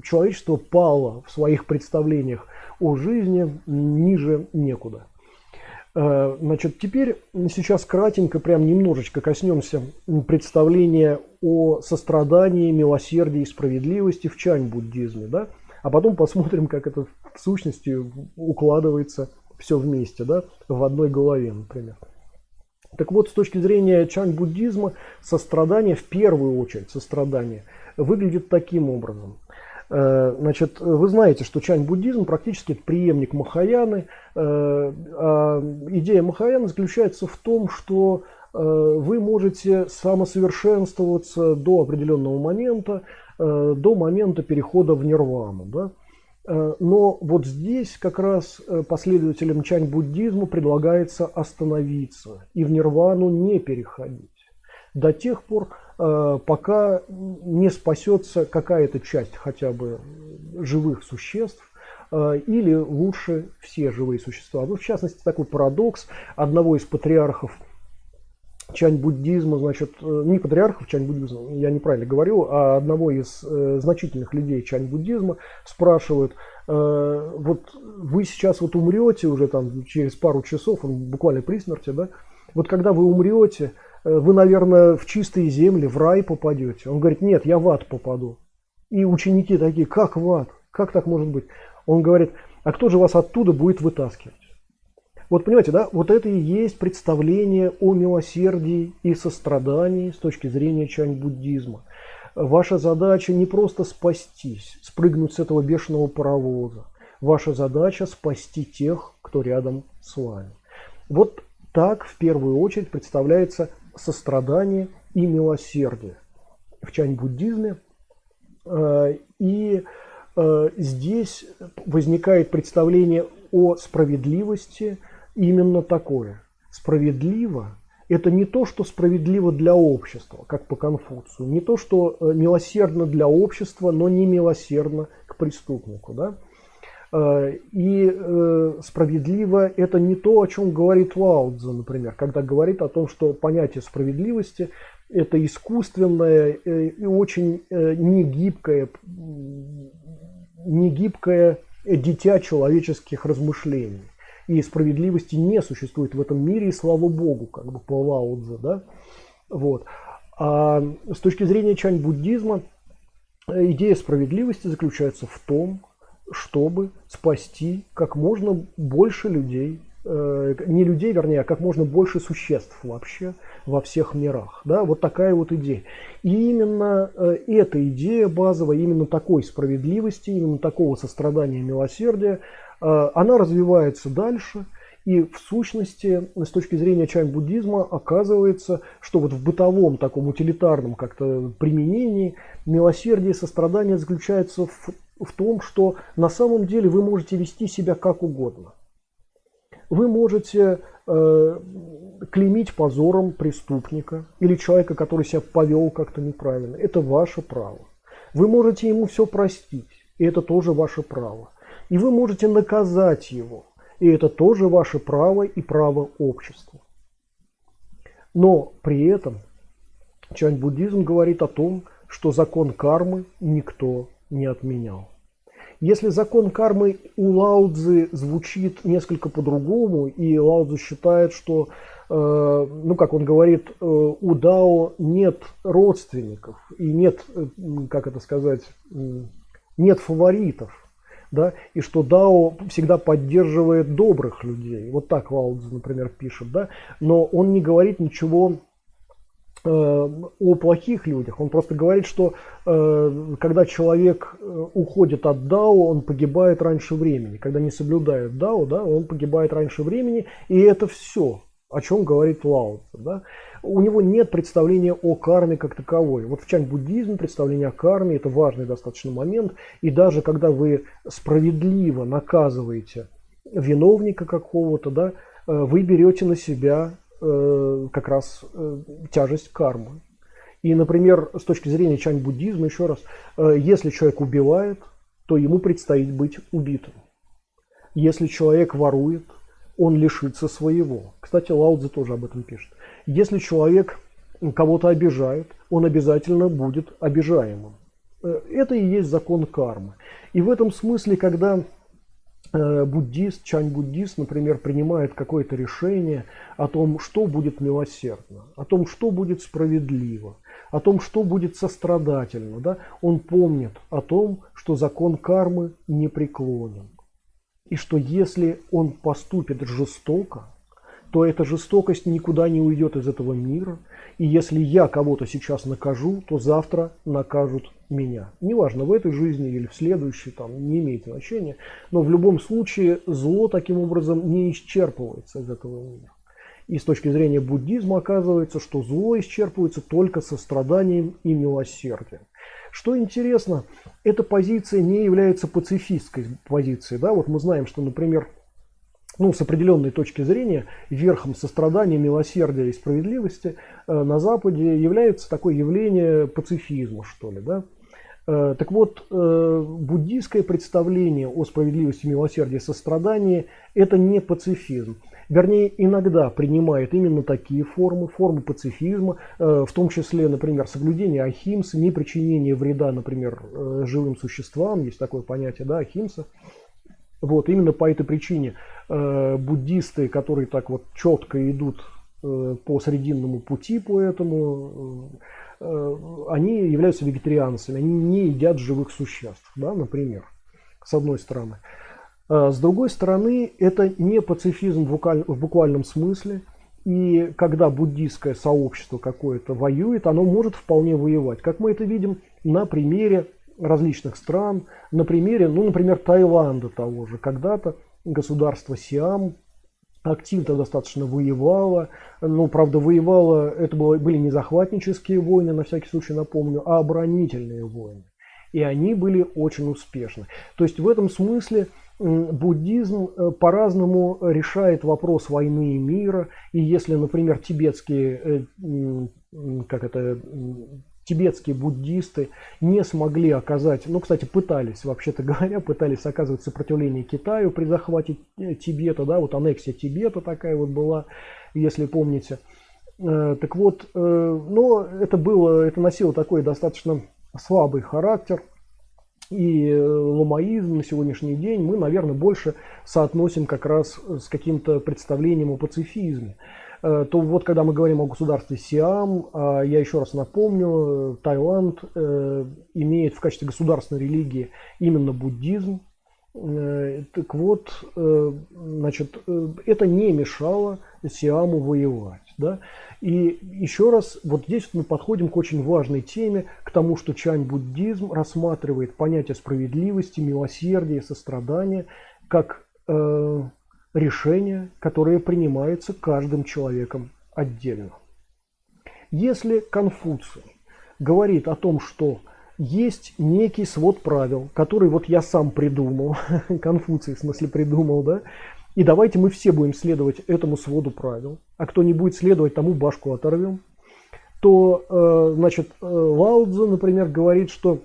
человечество пало в своих представлениях о жизни ниже некуда. Значит, теперь сейчас кратенько, прям немножечко коснемся представления о сострадании, милосердии и справедливости в чань-буддизме, да? А потом посмотрим, как это в сущности укладывается все вместе, да, в одной голове, например. Так вот, с точки зрения чань-буддизма, сострадание, в первую очередь сострадание, выглядит таким образом. Значит, вы знаете, что чань-буддизм практически преемник Махаяны. Идея Махаяны заключается в том, что вы можете самосовершенствоваться до определенного момента, до момента перехода в нирвану. Да? Но вот здесь как раз последователям чань-буддизма предлагается остановиться и в нирвану не переходить до тех пор, пока не спасется какая-то часть хотя бы живых существ, или лучше все живые существа. Ну, в частности, такой парадокс одного из патриархов чань-буддизма, значит, не патриархов чань-буддизма, я неправильно говорю, а одного из значительных людей чань-буддизма спрашивают: вот вы сейчас вот умрете уже там через пару часов, он буквально при смерти, да, вот когда вы умрете, вы, наверное, в чистые земли, в рай попадете. Он говорит: нет, я в ад попаду. И ученики такие: как в ад? Как так может быть? Он говорит: а кто же вас оттуда будет вытаскивать? Вот понимаете, да, вот это и есть представление о милосердии и сострадании с точки зрения чань-буддизма. Ваша задача не просто спастись, спрыгнуть с этого бешеного паровоза. Ваша задача спасти тех, кто рядом с вами. Вот так в первую очередь представляется сострадание и милосердие в чань-буддизме. И здесь возникает представление о справедливости именно такое. Справедливо – это не то, что справедливо для общества, как по Конфуцию, не то, что милосердно для общества, но не милосердно к преступнику. Да? И справедливо – это не то, о чем говорит Лао Цзэ, например, когда говорит о том, что понятие справедливости – это искусственное и очень негибкое дитя человеческих размышлений. И справедливости не существует в этом мире, и слава Богу, как бы по Лао Цзэ, да? Вот. А с точки зрения чань-буддизма идея справедливости заключается в том, чтобы спасти как можно больше людей, не людей, вернее, а как можно больше существ вообще во всех мирах. Да? Вот такая вот идея. И именно эта идея базовая, именно такой справедливости, именно такого сострадания и милосердия, она развивается дальше. И в сущности, с точки зрения чань-буддизма, оказывается, что вот в бытовом таком утилитарном как-то применении милосердие и сострадание заключается в том, что на самом деле вы можете вести себя как угодно. Вы можете клеймить позором преступника или человека, который себя повел как-то неправильно. Это ваше право. Вы можете ему все простить, и это тоже ваше право. И вы можете наказать его, и это тоже ваше право и право общества. Но при этом чань-буддизм говорит о том, что закон кармы никто не отменял. Если закон кармы у Лао Цзы звучит несколько по-другому, и Лао Цзы считает, что, ну как он говорит, у Дао нет родственников и нет, как это сказать, нет фаворитов, да, и что Дао всегда поддерживает добрых людей. Вот так Лао Цзы, например, пишет, да, но он не говорит ничего о плохих людях. Он просто говорит, что когда человек уходит от Дао, он погибает раньше времени. Когда не соблюдает Дао, да, он погибает раньше времени, и это все, о чем говорит Лао Цзэ. Да. У него нет представления о карме как таковой. Вот в чань-буддизме представление о карме – это важный достаточно момент. И даже когда вы справедливо наказываете виновника какого-то, да, вы берете на себя как раз тяжесть кармы. И, например, с точки зрения чань-буддизма, еще раз, если человек убивает, то ему предстоит быть убитым. Если человек ворует, он лишится своего. Кстати, Лао Цзэ тоже об этом пишет. Если человек кого-то обижает, он обязательно будет обижаемым. Это и есть закон кармы. И в этом смысле, когда буддист, чань-буддист, например, принимает какое-то решение о том, что будет милосердно, о том, что будет справедливо, о том, что будет сострадательно, да, он помнит о том, что закон кармы непреклонен. И что если он поступит жестоко, то эта жестокость никуда не уйдет из этого мира. И если я кого-то сейчас накажу, то завтра накажут меня. Неважно, в этой жизни или в следующей, там, не имеет значения. Но в любом случае зло таким образом не исчерпывается из этого мира. И с точки зрения буддизма оказывается, что зло исчерпывается только состраданием и милосердием. Что интересно, эта позиция не является пацифистской позицией. Да? Вот мы знаем, что, например, с определенной точки зрения верхом сострадания, милосердия и справедливости на Западе является такое явление пацифизма, что ли. Да? Так вот, буддийское представление о справедливости, милосердии и сострадании – это не пацифизм. Вернее, иногда принимает именно такие формы пацифизма, в том числе, например, соблюдение ахимсы, непричинение вреда, например, живым существам, есть такое понятие, да, ахимса. Вот, именно по этой причине буддисты, которые так вот четко идут по срединному пути, поэтому они являются вегетарианцами, они не едят живых существ, да, например, с одной стороны. С другой стороны, это не пацифизм в буквальном смысле, и когда буддийское сообщество какое-то воюет, оно может вполне воевать, как мы это видим на примере различных стран, на примере, например, Таиланда того же. Когда-то государство Сиам активно достаточно воевало, правда, воевало, это были не захватнические войны, на всякий случай напомню, а оборонительные войны. И они были очень успешны. То есть в этом смысле буддизм по-разному решает вопрос войны и мира. И если, например, тибетские буддисты не смогли оказать, кстати, пытались, вообще-то говоря, оказывать сопротивление Китаю при захвате Тибета, да, вот аннексия Тибета такая вот была, если помните. Так вот, но это носило такой достаточно слабый характер, и ламаизм на сегодняшний день мы, наверное, больше соотносим как раз с каким-то представлением о пацифизме. То вот когда мы говорим о государстве Сиам, я еще раз напомню, Таиланд имеет в качестве государственной религии именно буддизм. Так вот, значит, это не мешало Сиаму воевать. Да? И еще раз, вот здесь мы подходим к очень важной теме, к тому, что чань-буддизм рассматривает понятие справедливости, милосердия, сострадания как решение, которое принимается каждым человеком отдельно. Если Конфуций говорит о том, что есть некий свод правил, который вот я сам придумал, Конфуций в смысле придумал, да, и давайте мы все будем следовать этому своду правил, а кто не будет следовать, тому башку оторвем, то, значит, Лао Цзы, например, говорит, что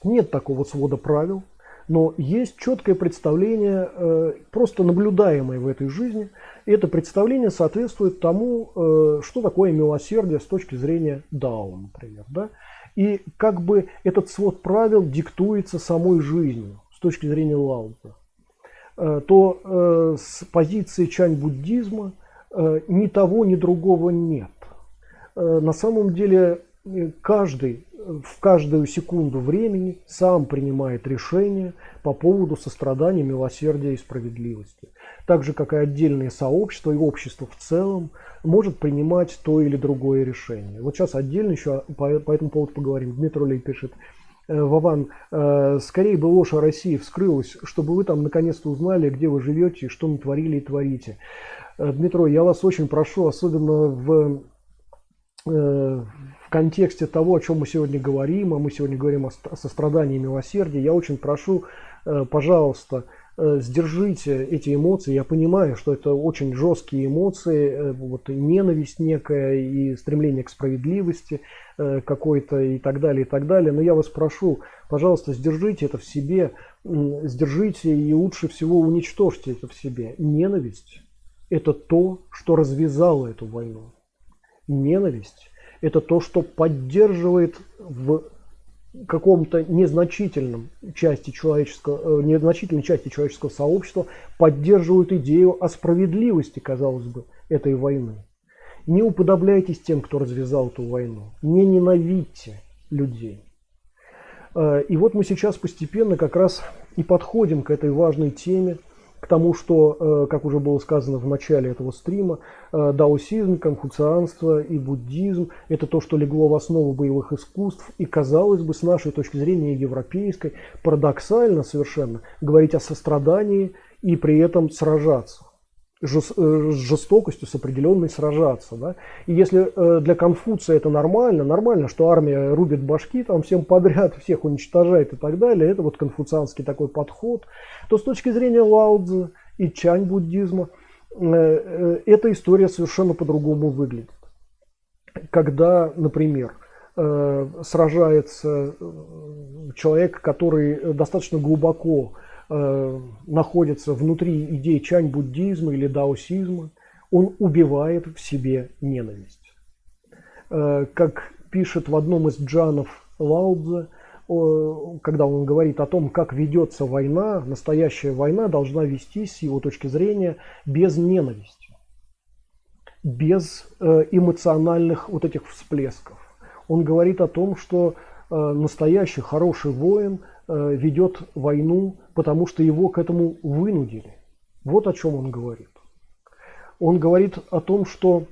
нет такого свода правил, но есть четкое представление, просто наблюдаемое в этой жизни, и это представление соответствует тому, что такое милосердие с точки зрения Дао, например, да, и как бы этот свод правил диктуется самой жизнью с точки зрения Лао Цзы. То с позиции чань-буддизма ни того, ни другого нет. На самом деле каждый в каждую секунду времени сам принимает решение по поводу сострадания, милосердия и справедливости. Так же, как и отдельные сообщества и общество в целом может принимать то или другое решение. Вот сейчас отдельно еще по этому поводу поговорим. Дмитрий Лей пишет: Вован, скорее бы ложь о России вскрылась, чтобы вы там наконец-то узнали, где вы живете и что натворили и творите. Дмитрий, я вас очень прошу, особенно в контексте того, о чем мы сегодня говорим, а мы сегодня говорим о сострадании и милосердии, я очень прошу, пожалуйста, сдержите эти эмоции. Я понимаю, что это очень жесткие эмоции, вот ненависть некая и стремление к справедливости какой-то и так далее, но я вас прошу, пожалуйста, сдержите это в себе, сдержите и лучше всего уничтожьте это в себе. Ненависть – это то, что развязало эту войну. Ненависть – это то, что поддерживает в каком-то незначительной части человеческого сообщества поддерживают идею о справедливости, казалось бы, этой войны. Не уподобляйтесь тем, кто развязал эту войну. Не ненавидьте людей. И вот мы сейчас постепенно как раз и подходим к этой важной теме, к тому, что, как уже было сказано в начале этого стрима, даосизм, конфуцианство и буддизм – это то, что легло в основу боевых искусств. И, казалось бы, с нашей точки зрения европейской, парадоксально совершенно говорить о сострадании и при этом сражаться. С жестокостью, с определенной сражаться. Да? И если для Конфуция это нормально, что армия рубит башки там всем подряд, всех уничтожает и так далее, это вот конфуцианский такой подход, то с точки зрения Лао Цзы и Чань буддизма эта история совершенно по-другому выглядит. Когда, например, сражается человек, который достаточно глубоко находится внутри идей чань-буддизма или даосизма, он убивает в себе ненависть. Как пишет в одном из джанов Лао Цзы, когда он говорит о том, как ведется война, настоящая война должна вестись, с его точки зрения, без ненависти, без эмоциональных вот этих всплесков. Он говорит о том, что настоящий хороший воин ведет войну, потому что его к этому вынудили. Вот о чем он говорит. Он говорит о том, что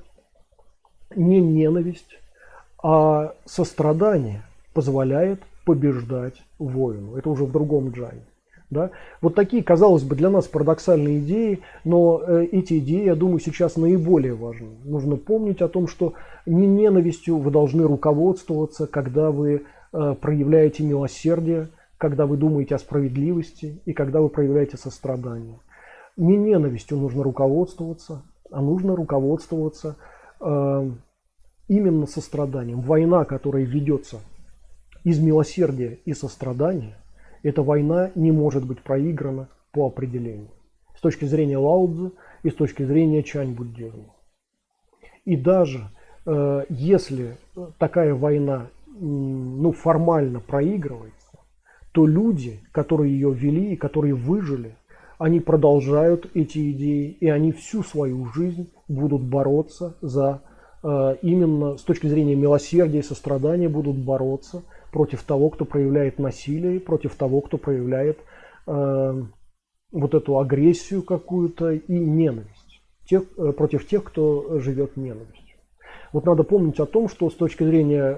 не ненависть, а сострадание позволяет побеждать воину. Это уже в другом джане. Да? Вот такие, казалось бы, для нас парадоксальные идеи, но эти идеи, я думаю, сейчас наиболее важны. Нужно помнить о том, что не ненавистью вы должны руководствоваться, когда вы проявляете милосердие, когда вы думаете о справедливости и когда вы проявляете сострадание. Не ненавистью нужно руководствоваться, а нужно руководствоваться именно состраданием. Война, которая ведется из милосердия и сострадания, эта война не может быть проиграна по определению. С точки зрения Лао Цзы и с точки зрения чань-буддизма. И даже если такая война формально проигрывается, то люди, которые ее вели и которые выжили, они продолжают эти идеи, и они всю свою жизнь будут бороться за, именно с точки зрения милосердия и сострадания, будут бороться против того, кто проявляет насилие, против того, кто проявляет вот эту агрессию какую-то и ненависть, против тех, кто живет ненавистью. Вот надо помнить о том, что с точки зрения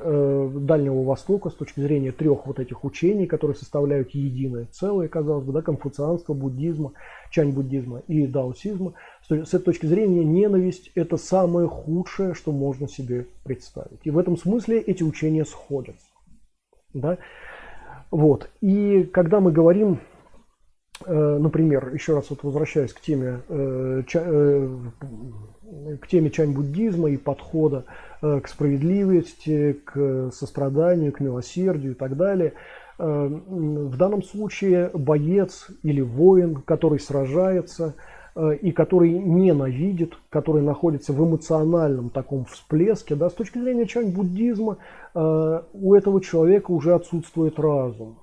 Дальнего Востока, с точки зрения трех вот этих учений, которые составляют единое целое, казалось бы, да, конфуцианства, буддизма, чань-буддизма и даосизма, с этой точки зрения ненависть – это самое худшее, что можно себе представить. И в этом смысле эти учения сходятся. Да? Вот. И когда мы говорим, например, еще раз вот возвращаясь к теме чань-буддизма и подхода к справедливости, к состраданию, к милосердию и так далее. В данном случае боец или воин, который сражается и который ненавидит, который находится в эмоциональном таком всплеске, да, с точки зрения чань-буддизма у этого человека уже отсутствует разум.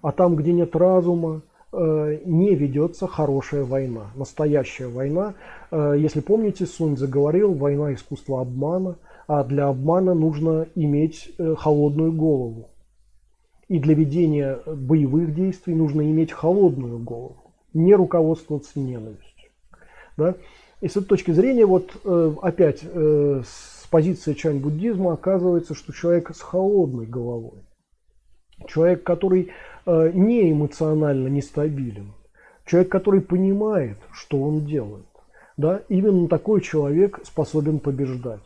А там, где нет разума, не ведется хорошая война, настоящая война. Если помните, Сунь Цзы говорил, война – искусство обмана, а для обмана нужно иметь холодную голову. И для ведения боевых действий нужно иметь холодную голову, не руководствоваться ненавистью. Да? И с этой точки зрения, вот опять с позиции чань-буддизма оказывается, что человек с холодной головой, человек, который не эмоционально нестабилен, человек, который понимает, что он делает. Да? Именно такой человек способен побеждать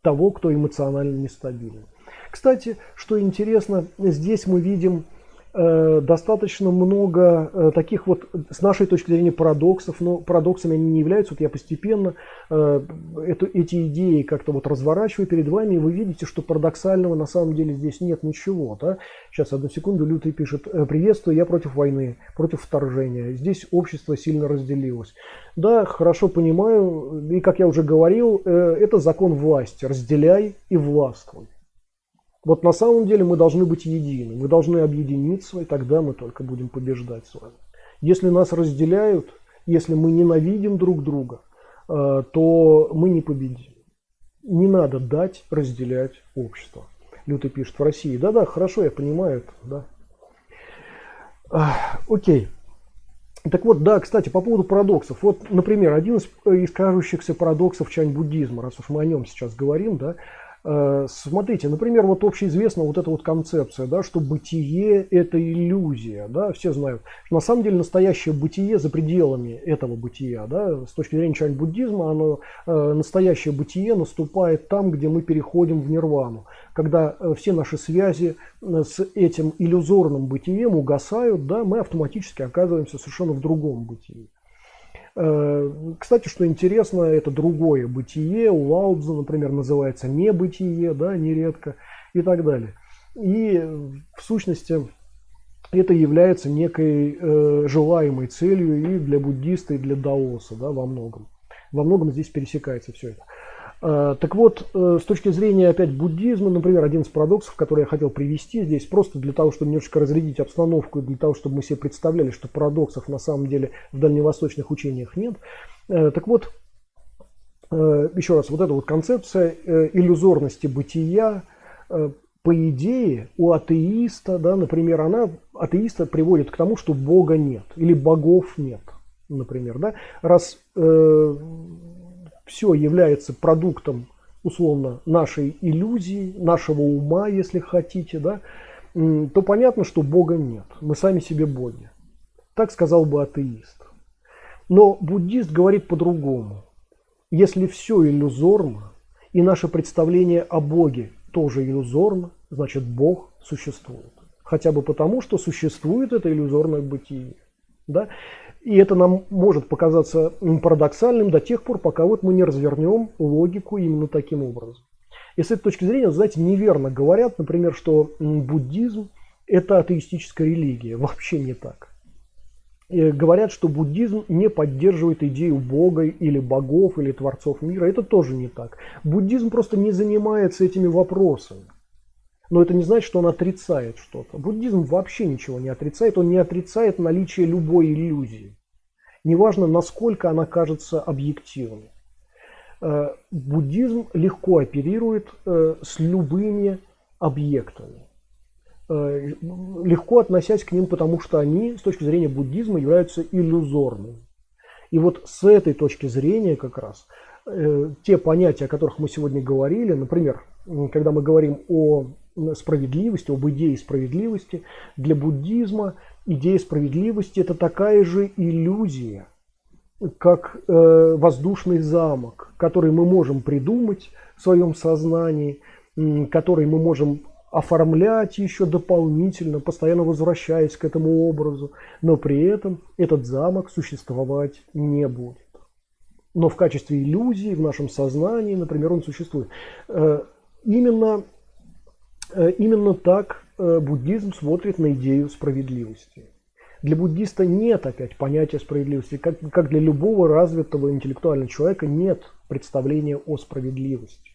того, кто эмоционально нестабилен. Кстати, что интересно, здесь мы видим достаточно много таких вот, с нашей точки зрения, парадоксов, но парадоксами они не являются. Вот я постепенно эти идеи как-то вот разворачиваю перед вами, и вы видите, что парадоксального на самом деле здесь нет ничего. Да? Сейчас, одну секунду, Лютый пишет: приветствую, я против войны, против вторжения. Здесь общество сильно разделилось. Да, хорошо понимаю, и как я уже говорил, это закон власти. Разделяй и властвуй. Вот на самом деле мы должны быть едины, мы должны объединиться, и тогда мы только будем побеждать с вами. Если нас разделяют, если мы ненавидим друг друга, то мы не победим. Не надо дать разделять общество. Лютый пишет: в России. Да-да, хорошо, я понимаю это, да. Окей. Так вот, да, кстати, по поводу парадоксов. Вот, например, один из кажущихся парадоксов чань-буддизма, раз уж мы о нем сейчас говорим, да. Смотрите, например, вот общеизвестна вот эта вот концепция, да, что бытие – это иллюзия, да, все знают, что на самом деле настоящее бытие за пределами этого бытия, да, с точки зрения чань-буддизма, оно, настоящее бытие наступает там, где мы переходим в нирвану, когда все наши связи с этим иллюзорным бытием угасают, да, мы автоматически оказываемся совершенно в другом бытии. Кстати, что интересно, это другое бытие у Лао Цзы, например, называется небытие, да, нередко, и так далее. И в сущности это является некой желаемой целью и для буддиста, и для даоса, да, во многом. Во многом здесь пересекается все это. Так вот, с точки зрения опять буддизма, например, один из парадоксов, который я хотел привести здесь, просто для того, чтобы немножко разрядить обстановку, и для того, чтобы мы себе представляли, что парадоксов на самом деле в дальневосточных учениях нет. Так вот, еще раз, вот эта вот концепция иллюзорности бытия, по идее, у атеиста, да, например, атеиста приводит к тому, что Бога нет, или богов нет, например, да, раз все является продуктом, условно, нашей иллюзии, нашего ума, если хотите, да, то понятно, что Бога нет. Мы сами себе боги. Так сказал бы атеист. Но буддист говорит по-другому. Если все иллюзорно, и наше представление о Боге тоже иллюзорно, значит, Бог существует. Хотя бы потому, что существует это иллюзорное бытие. Да? И это нам может показаться парадоксальным до тех пор, пока вот мы не развернем логику именно таким образом. И с этой точки зрения, знаете, неверно говорят, например, что буддизм – это атеистическая религия. Вообще не так. И говорят, что буддизм не поддерживает идею Бога или богов, или творцов мира. Это тоже не так. Буддизм просто не занимается этими вопросами. Но это не значит, что он отрицает что-то. Буддизм вообще ничего не отрицает. Он не отрицает наличие любой иллюзии. Неважно, насколько она кажется объективной. Буддизм легко оперирует с любыми объектами. Легко относясь к ним, потому что они, с точки зрения буддизма, являются иллюзорными. И вот с этой точки зрения как раз те понятия, о которых мы сегодня говорили, например, когда мы говорим о справедливости, об идее справедливости, для буддизма идея справедливости – это такая же иллюзия, как воздушный замок, который мы можем придумать в своем сознании, который мы можем оформлять еще дополнительно, постоянно возвращаясь к этому образу, но при этом этот замок существовать не будет. Но в качестве иллюзии в нашем сознании, например, он существует. Именно так буддизм смотрит на идею справедливости. Для буддиста нет опять понятия справедливости, как для любого развитого интеллектуального человека нет представления о справедливости.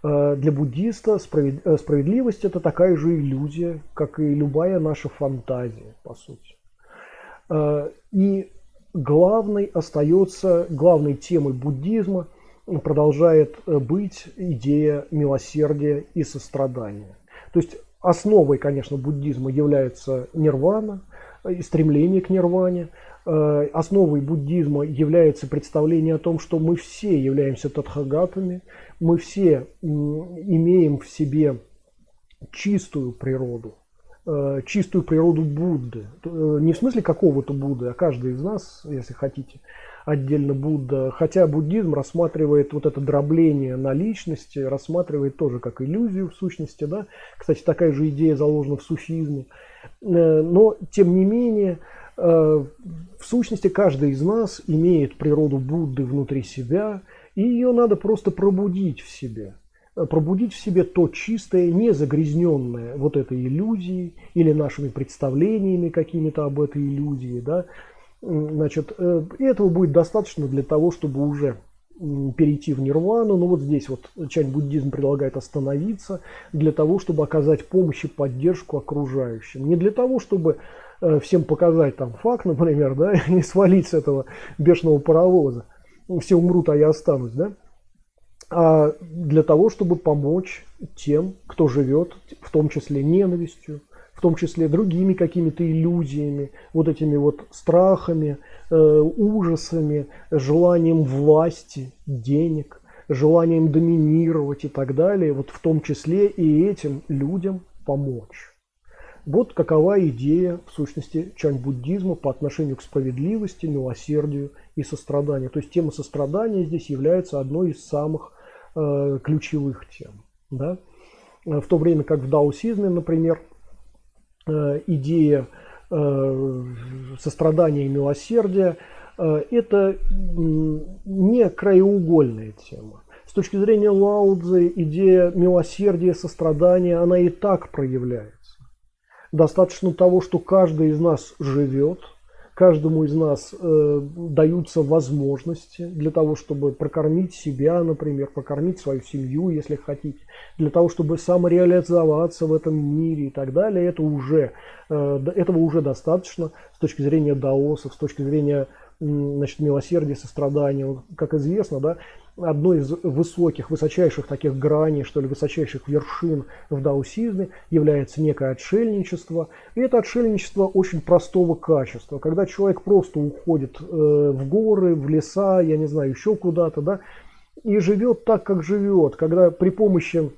Для буддиста справедливость – это такая же иллюзия, как и любая наша фантазия, по сути. И главной темой буддизма продолжает быть идея милосердия и сострадания. То есть основой, конечно, буддизма является нирвана и стремление к нирване. Основой буддизма является представление о том, что мы все являемся тадхагатами, мы все имеем в себе чистую природу Будды. Не в смысле какого-то Будды, а каждый из нас, если хотите, отдельно Будда. Хотя буддизм рассматривает вот это дробление на личности, рассматривает тоже как иллюзию в сущности. Да? Кстати, такая же идея заложена в суфизме. Но, тем не менее, в сущности, каждый из нас имеет природу Будды внутри себя, и ее надо просто пробудить в себе. Пробудить в себе то чистое, не загрязненное вот этой иллюзией или нашими представлениями какими-то об этой иллюзии. Да? Значит, и этого будет достаточно для того, чтобы уже перейти в нирвану, но вот здесь вот чань-буддизм предлагает остановиться для того, чтобы оказать помощь и поддержку окружающим. Не для того, чтобы всем показать там факт, например, да, и свалить с этого бешеного паровоза. Все умрут, а я останусь, да? А для того, чтобы помочь тем, кто живет, в том числе ненавистью, в том числе другими какими-то иллюзиями, вот этими вот страхами, ужасами, желанием власти, денег, желанием доминировать и так далее, вот в том числе и этим людям помочь. Вот какова идея, в сущности, чань-буддизма по отношению к справедливости, милосердию и состраданию. То есть тема сострадания здесь является одной из самых ключевых тем. Да? В то время как в даосизме, например, идея сострадания и милосердия – это не краеугольная тема. С точки зрения Лао Цзы идея милосердия, сострадания, она и так проявляется. Достаточно того, что каждый из нас живет, каждому из нас даются возможности для того, чтобы прокормить себя, например, прокормить свою семью, если хотите, для того, чтобы самореализоваться в этом мире и так далее. Этого уже достаточно с точки зрения даосов, с точки зрения, значит, милосердия, сострадания. Как известно, да, одной из высочайших таких граней, что ли, высочайших вершин в даосизме является некое отшельничество. И это отшельничество очень простого качества. Когда человек просто уходит в горы, в леса, я не знаю, еще куда-то, да, и живет так, как живет. Когда при помощи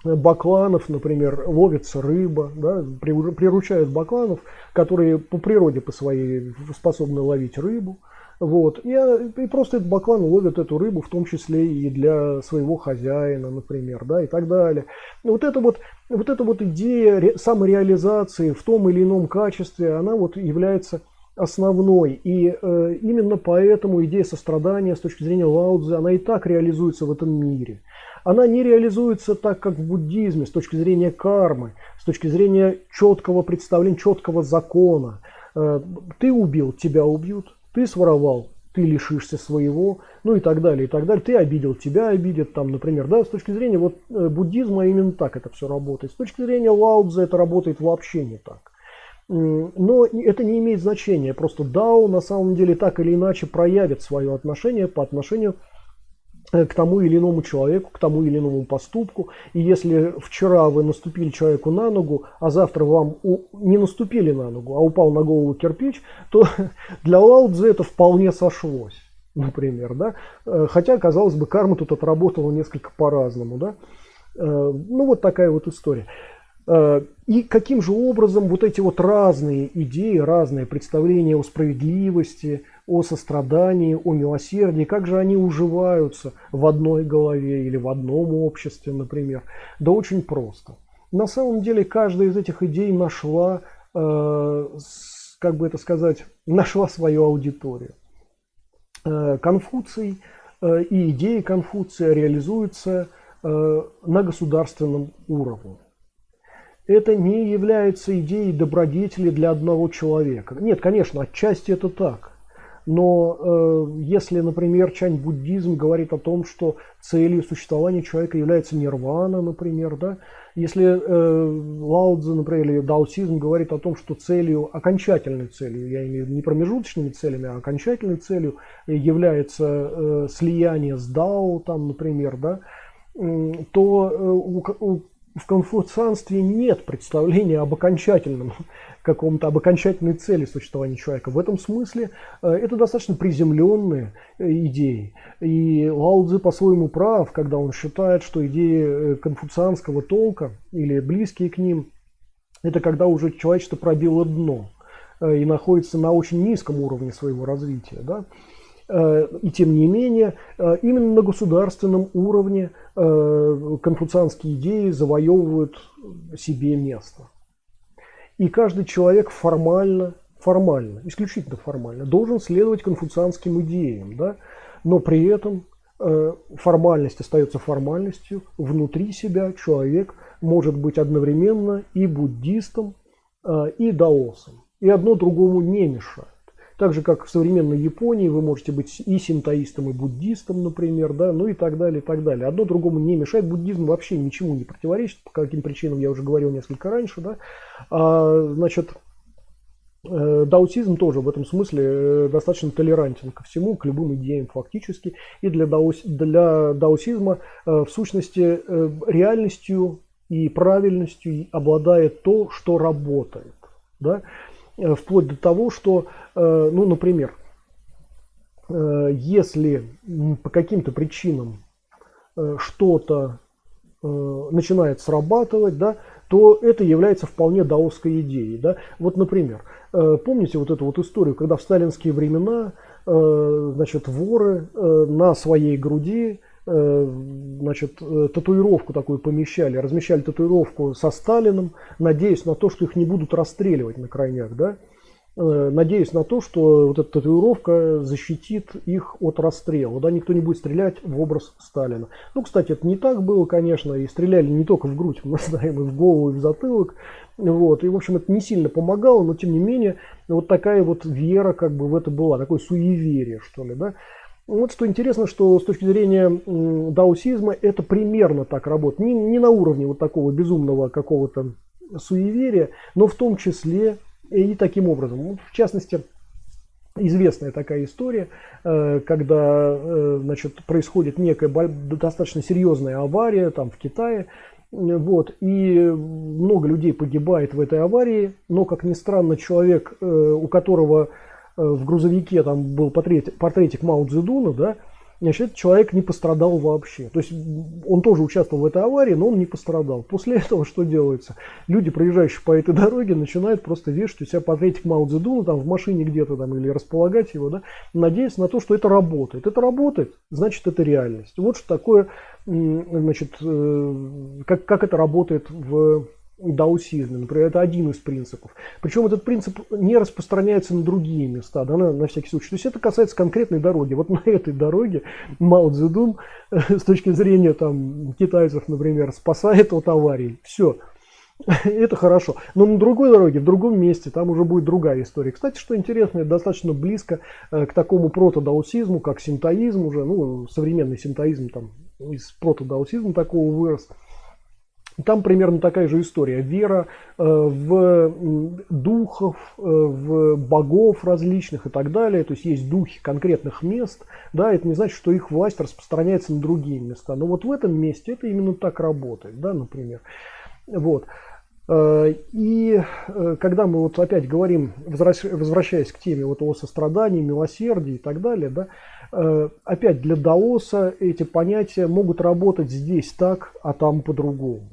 бакланов, например, ловится рыба, да, приручают бакланов, которые по природе по своей способны ловить рыбу. Вот. И просто этот баклан ловит эту рыбу, в том числе и для своего хозяина, например, да, и так далее. Вот эта вот идея самореализации в том или ином качестве, она вот является основной. И именно поэтому идея сострадания с точки зрения Лао Цзы, она и так реализуется в этом мире. Она не реализуется так, как в буддизме, с точки зрения кармы, с точки зрения четкого представления, четкого закона. Ты убил, тебя убьют. Ты своровал, ты лишишься своего, ну и так далее, и так далее. Ты обидел, тебя обидят, там, например, да, с точки зрения вот буддизма именно так это все работает. С точки зрения Лао Цзы это работает вообще не так. Но это не имеет значения, просто дао на самом деле так или иначе проявит свое отношение по отношению к тому или иному человеку, к тому или иному поступку. И если вчера вы наступили человеку на ногу, а завтра вам не наступили на ногу, а упал на голову кирпич, то для Лао Цзы это вполне сошлось, например. Да? Хотя, казалось бы, карма тут отработала несколько по-разному. Да? Ну, вот такая вот история. И каким же образом вот эти вот разные идеи, разные представления о справедливости, о сострадании, о милосердии, как же они уживаются в одной голове или в одном обществе, например? Да очень просто. На самом деле каждая из этих идей нашла, как бы это сказать, нашла свою аудиторию. Конфуций и идеи Конфуция реализуются на государственном уровне. Это не является идеей добродетели для одного человека. Нет, конечно, отчасти это так. Но если, например, чань-буддизм говорит о том, что целью существования человека является нирвана, например, да, если Лао Цзы, например, или даосизм говорит о том, что окончательной целью, я имею в виду не промежуточными целями, а окончательной целью является слияние с дао, там, например, да, то в конфуцианстве нет представления об окончательном, об окончательной цели существования человека. В этом смысле это достаточно приземленные идеи. И Лао Цзы по-своему прав, когда он считает, что идеи конфуцианского толка или близкие к ним, это когда уже человечество пробило дно и находится на очень низком уровне своего развития. Да? И тем не менее, именно на государственном уровне конфуцианские идеи завоевывают себе место. И каждый человек формально, исключительно формально, должен следовать конфуцианским идеям. Да? Но при этом формальность остается формальностью. Внутри себя человек может быть одновременно и буддистом, и даосом. И одно другому не мешает. Так же, как в современной Японии вы можете быть и синтоистом, и буддистом, например, да, ну и так далее, и так далее. Одно другому не мешает. Буддизм вообще ничему не противоречит, по каким причинам я уже говорил несколько раньше, да. Значит, даосизм тоже в этом смысле достаточно толерантен ко всему, к любым идеям фактически. И для даосизма в сущности реальностью и правильностью обладает то, что работает. Да? Вплоть до того, что, ну, например, если по каким-то причинам что-то начинает срабатывать, да, то это является вполне даосской идеей. Да? Вот, например, помните вот эту вот историю, когда в сталинские времена значит, воры на своей груди значит, татуировку такую помещали, размещали татуировку со Сталиным, надеясь на то, что их не будут расстреливать на крайнях, да? Надеясь на то, что вот эта татуировка защитит их от расстрела, да, никто не будет стрелять в образ Сталина. Ну, кстати, это не так было, конечно, и стреляли не только в грудь, мы знаем, и в голову, и в затылок, вот, и, в общем, это не сильно помогало, но, тем не менее, вот такая вот вера, как бы, в это была, такое суеверие, что ли, да. Вот что интересно, что с точки зрения даосизма это примерно так работает, не на уровне вот такого безумного какого-то суеверия, но в том числе и таким образом. В частности, известная такая история, когда значит, происходит некая достаточно серьезная авария там, в Китае, вот, и много людей погибает в этой аварии, но, как ни странно, человек, у которого в грузовике там был портретик Мао Цзэдуна, да, значит, этот человек не пострадал вообще. То есть он тоже участвовал в этой аварии, но он не пострадал. После этого что делается? Люди, проезжающие по этой дороге, начинают просто вешать у себя портретик Мао Цзэдуна там, в машине где-то там, или располагать его, да, надеясь на то, что это работает. Это работает, значит, это реальность. Вот что такое, значит, как это работает в даосизме, например, это один из принципов. Причем этот принцип не распространяется на другие места, да, на всякий случай. То есть это касается конкретной дороги. Вот на этой дороге Мао Цзэдун с точки зрения там, китайцев, например, спасает от аварий. Все. Это хорошо. Но на другой дороге, в другом месте, там уже будет другая история. Кстати, что интересно, это достаточно близко к такому протодаосизму, как синтоизм уже, ну, современный синтоизм там из протодаосизма такого вырос. Там примерно такая же история. Вера в духов, в богов различных и так далее. То есть есть духи конкретных мест. Да, это не значит, что их власть распространяется на другие места. Но вот в этом месте это именно так работает, да, например. Вот. И когда мы вот опять говорим, возвращаясь к теме вот о сострадании, милосердии и так далее, да, опять для даоса эти понятия могут работать здесь так, а там по-другому.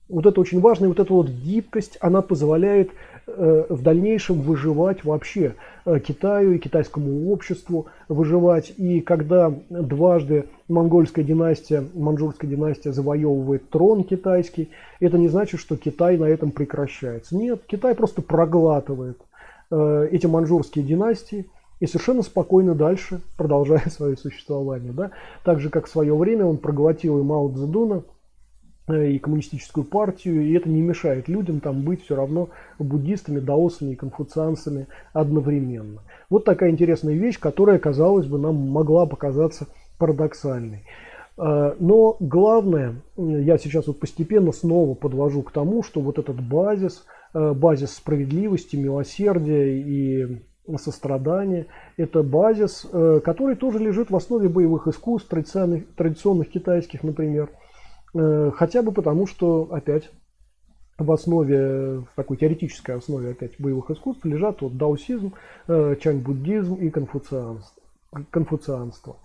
Вот это очень важно, и вот эта вот гибкость, она позволяет в дальнейшем выживать вообще Китаю и китайскому обществу, выживать. И когда дважды манжурская династия завоевывает трон китайский, это не значит, что Китай на этом прекращается. Нет, Китай просто проглатывает эти манжурские династии и совершенно спокойно дальше продолжает свое существование. Да? Так же, как в свое время он проглотил и Мао Цзэдуна, и коммунистическую партию, и это не мешает людям там быть все равно буддистами, даосами и конфуцианцами одновременно. Вот такая интересная вещь, которая, казалось бы, нам могла показаться парадоксальной. Но главное, я сейчас вот постепенно снова подвожу к тому, что вот этот базис справедливости, милосердия и сострадания, это базис, который тоже лежит в основе боевых искусств, традиционных китайских, например. Хотя бы потому, что опять в основе, в такой теоретической основе опять боевых искусств лежат вот даосизм, чань-буддизм и конфуцианство.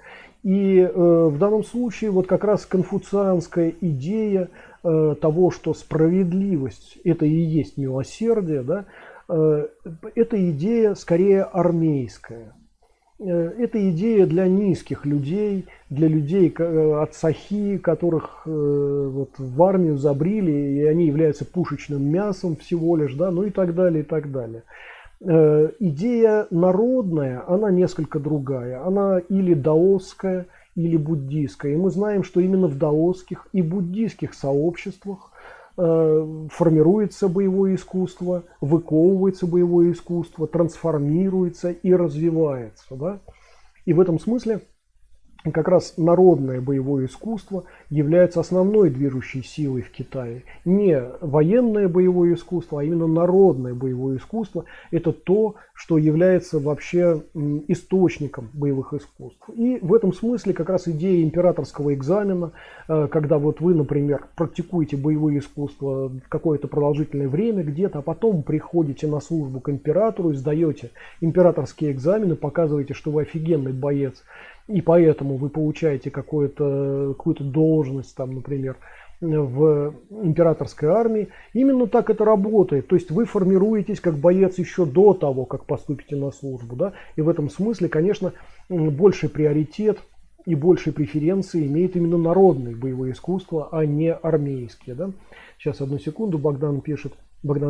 И в данном случае вот как раз конфуцианская идея того, что справедливость это и есть милосердие, да, эта идея скорее армейская. Это идея для низких людей, для людей от сахи, которых вот в армию забрили, и они являются пушечным мясом всего лишь, да, ну и так далее, и так далее. Идея народная, она несколько другая, она или даосская, или буддийская. И мы знаем, что именно в даосских и буддийских сообществах формируется боевое искусство, выковывается боевое искусство, трансформируется и развивается. Да? И в этом смысле как раз народное боевое искусство является основной движущей силой в Китае. Не военное боевое искусство, а именно народное боевое искусство. Это то, что является вообще источником боевых искусств. И в этом смысле как раз идея императорского экзамена, когда вот вы, например, практикуете боевые искусства какое-то продолжительное время где-то, а потом приходите на службу к императору и сдаете императорские экзамены, показываете, что вы офигенный боец, и поэтому вы получаете какую-то должность, там, например, в императорской армии. Именно так это работает. То есть вы формируетесь как боец еще до того, как поступите на службу. Да? И в этом смысле, конечно, больший приоритет и большие преференции имеет именно народные боевые искусства, а не армейские. Да? Сейчас, одну секунду, Богдан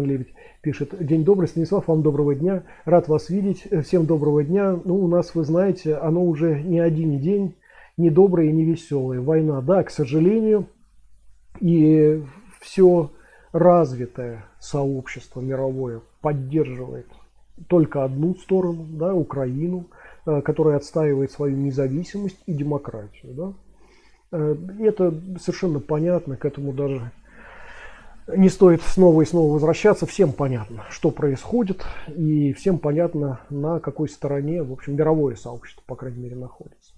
Лебедь пишет: день добрый, Станислав, вам доброго дня, рад вас видеть, всем доброго дня. Ну, у нас, вы знаете, оно уже не один день, не доброе и не веселое. Война, да, к сожалению, и все развитое сообщество мировое поддерживает только одну сторону, да, Украину, которая отстаивает свою независимость и демократию. Да. Это совершенно понятно, к этому даже не стоит снова и снова возвращаться. Всем понятно, что происходит, и всем понятно, на какой стороне, в общем, мировое сообщество, по крайней мере, находится.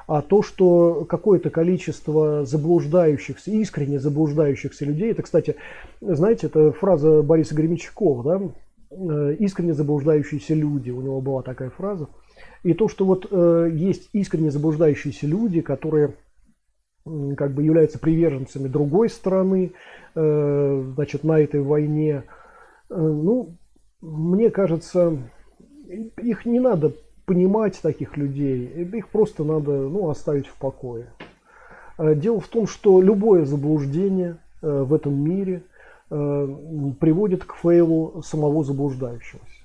А то, что какое-то количество заблуждающихся, искренне заблуждающихся людей, это, кстати, знаете, это фраза Бориса Гремячкова, да, искренне заблуждающиеся люди, у него была такая фраза. И то, что вот есть искренне заблуждающиеся люди, которые как бы являются приверженцами другой стороны, значит, на этой войне, ну, мне кажется, их не надо понимать, таких людей, их просто надо, ну, оставить в покое. Дело в том, что любое заблуждение в этом мире приводит к фейлу самого заблуждающегося.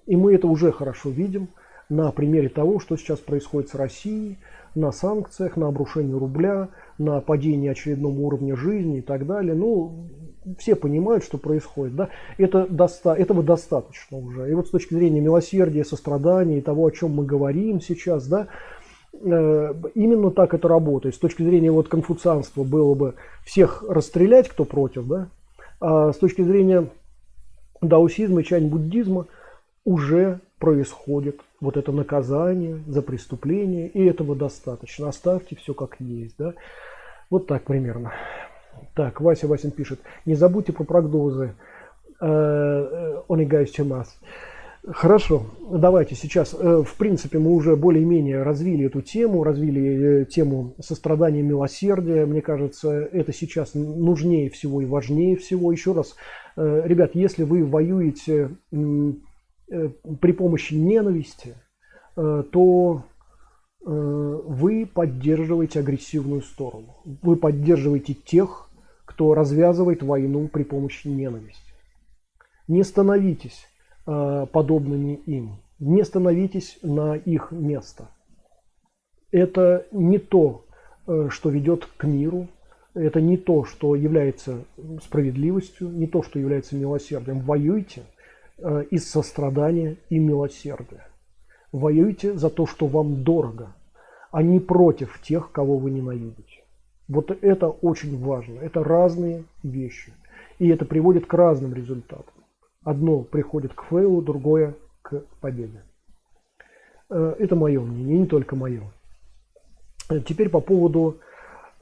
И мы это уже хорошо видим на примере того, что сейчас происходит с Россией, на санкциях, на обрушении рубля, на падении очередного уровня жизни и так далее. Ну, все понимают, что происходит. Да? Этого достаточно уже. И вот с точки зрения милосердия, сострадания и того, о чем мы говорим сейчас, да, именно так это работает. С точки зрения вот конфуцианства было бы всех расстрелять, кто против, да? А с точки зрения даосизма и чань-буддизма уже происходит вот это наказание за преступление, и этого достаточно. Оставьте все как есть. Да? Вот так примерно. Так, Васин пишет: не забудьте про прогнозы. Хорошо, давайте сейчас, в принципе, мы уже более-менее развили эту тему, развили тему сострадания, милосердия. Мне кажется, это сейчас нужнее всего и важнее всего. Еще раз, ребят, если вы воюете при помощи ненависти, то вы поддерживаете агрессивную сторону. Вы поддерживаете тех, кто развязывает войну при помощи ненависти. Не становитесь подобными им. Не становитесь на их место. Это не то, что ведет к миру. Это не то, что является справедливостью, не то, что является милосердием. Воюйте из сострадания и милосердия. Воюйте за то, что вам дорого, а не против тех, кого вы ненавидите. Вот это очень важно. Это разные вещи. И это приводит к разным результатам. Одно приходит к фейлу, другое к победе. Это мое мнение, не только мое. Теперь по поводу...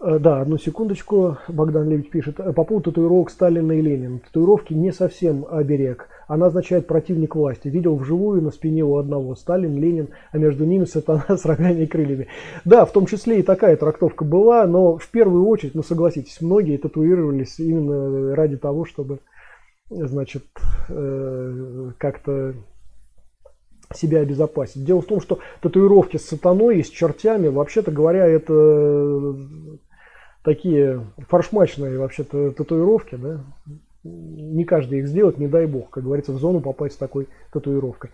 Да, одну секундочку. Богдан Лебедь пишет: по поводу татуировок Сталина и Ленина. Татуировки не совсем оберег. Она означает противник власти. Видел вживую на спине у одного Сталин, Ленин, а между ними сатана с рогами и крыльями. Да, в том числе и такая трактовка была, но в первую очередь, ну согласитесь, многие татуировались именно ради того, чтобы, значит, как-то себя обезопасить. Дело в том, что татуировки с сатаной и с чертями, вообще-то говоря, это такие форшмачные вообще-то татуировки, да? Не каждый их сделает, не дай бог, как говорится, в зону попасть с такой татуировкой.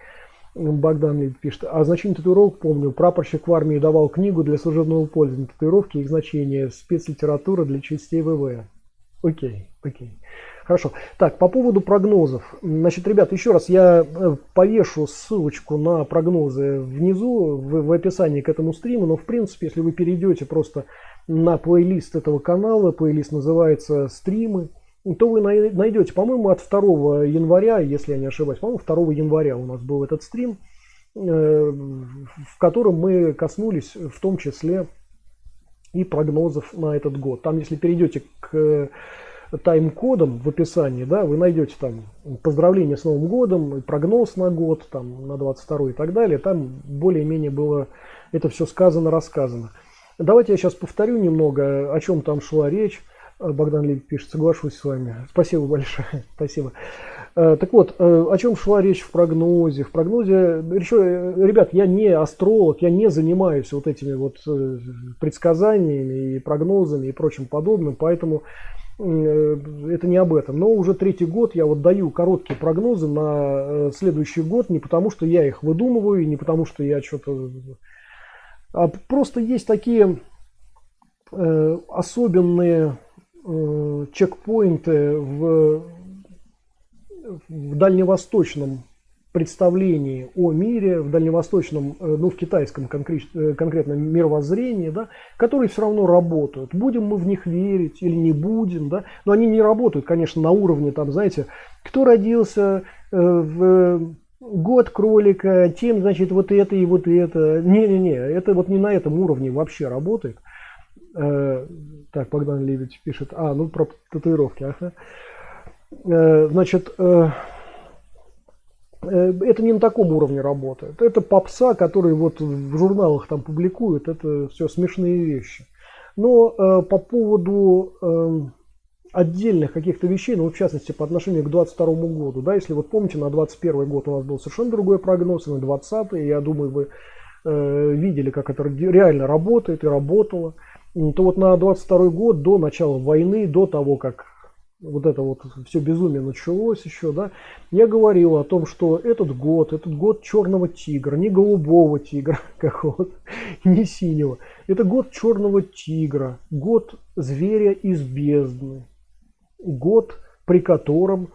Богдан пишет: о значении татуировок помню. Прапорщик в армии давал книгу для служебного пользования. Татуировки, их значение, спецлитература для частей ВВ. Окей, окей. Хорошо. Так, по поводу прогнозов. Значит, ребят, еще раз я повешу ссылочку на прогнозы внизу в описании к этому стриму. Но, в принципе, если вы перейдете просто на плейлист этого канала, плейлист называется «Стримы», то вы найдете, по-моему, от 2 января, если я не ошибаюсь, по-моему, 2 января у нас был этот стрим, в котором мы коснулись в том числе и прогнозов на этот год. Там, если перейдете к тайм-кодам в описании, да, вы найдете там поздравления с Новым годом, прогноз на год, там, на 22 и так далее. Там более-менее было это все сказано, рассказано. Давайте я сейчас повторю немного, о чем там шла речь. Богдан Левик пишет, соглашусь с вами. Спасибо большое. Спасибо. Так вот, о чем шла речь в прогнозе? В прогнозе, ребят, я не астролог, я не занимаюсь вот этими вот предсказаниями и прогнозами и прочим подобным, поэтому это не об этом. Но уже 3-й год я вот даю короткие прогнозы на следующий год, не потому что я их выдумываю, не потому что я что-то... А просто есть такие особенные чекпоинты в дальневосточном представлении о мире, в дальневосточном, ну, в китайском конкретно мировоззрении, да, которые все равно работают. Будем мы в них верить или не будем, да, но они не работают, конечно, на уровне, там, знаете, кто родился в год кролика, тем, значит, вот это и вот это. Не-не-не, это вот не на этом уровне вообще работает. Так, Богдан Левич пишет, ну про татуировки, ага. Значит, это не на таком уровне работает. Это попса, которые вот в журналах там публикуют, это все смешные вещи. Но по поводу отдельных каких-то вещей, ну, в частности, по отношению к 2022 году, да, если вот помните, на 2021 год у нас был совершенно другой прогноз, и на 2020, я думаю, вы видели, как это реально работает и работало, то вот на 2022 год, до начала войны, до того, как вот это вот все безумие началось еще, да, я говорил о том, что этот год черного тигра, не голубого тигра какого-то, не синего, это год черного тигра, год зверя из бездны, год, при котором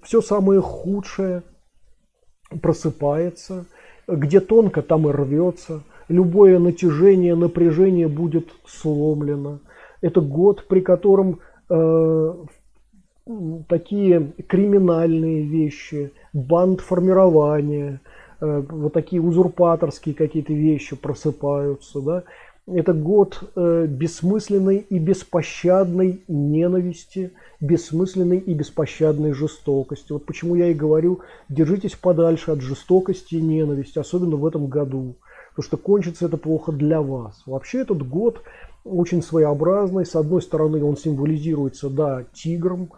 все самое худшее просыпается, где тонко, там и рвется, любое натяжение, напряжение будет сломлено. Это год, при котором такие криминальные вещи, бандформирование, вот такие узурпаторские какие-то вещи просыпаются, да. Это год бессмысленной и беспощадной ненависти, бессмысленной и беспощадной жестокости. Вот почему я и говорю, держитесь подальше от жестокости и ненависти, особенно в этом году, потому что кончится это плохо для вас. Вообще этот год очень своеобразный. С одной стороны, он символизируется, да, тигром.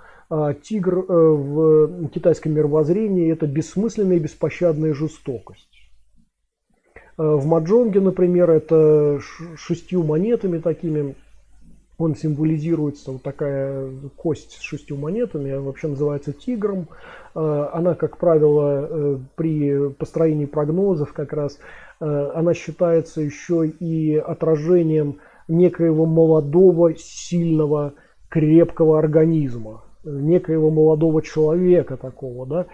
Тигр в китайском мировоззрении – это бессмысленная и беспощадная жестокость. В маджонге, например, это 6 монетами такими, он символизируется, вот такая кость с 6 монетами, вообще называется тигром. Она, как правило, при построении прогнозов как раз, она считается еще и отражением некоего молодого, сильного, крепкого организма, некоего молодого человека такого, да,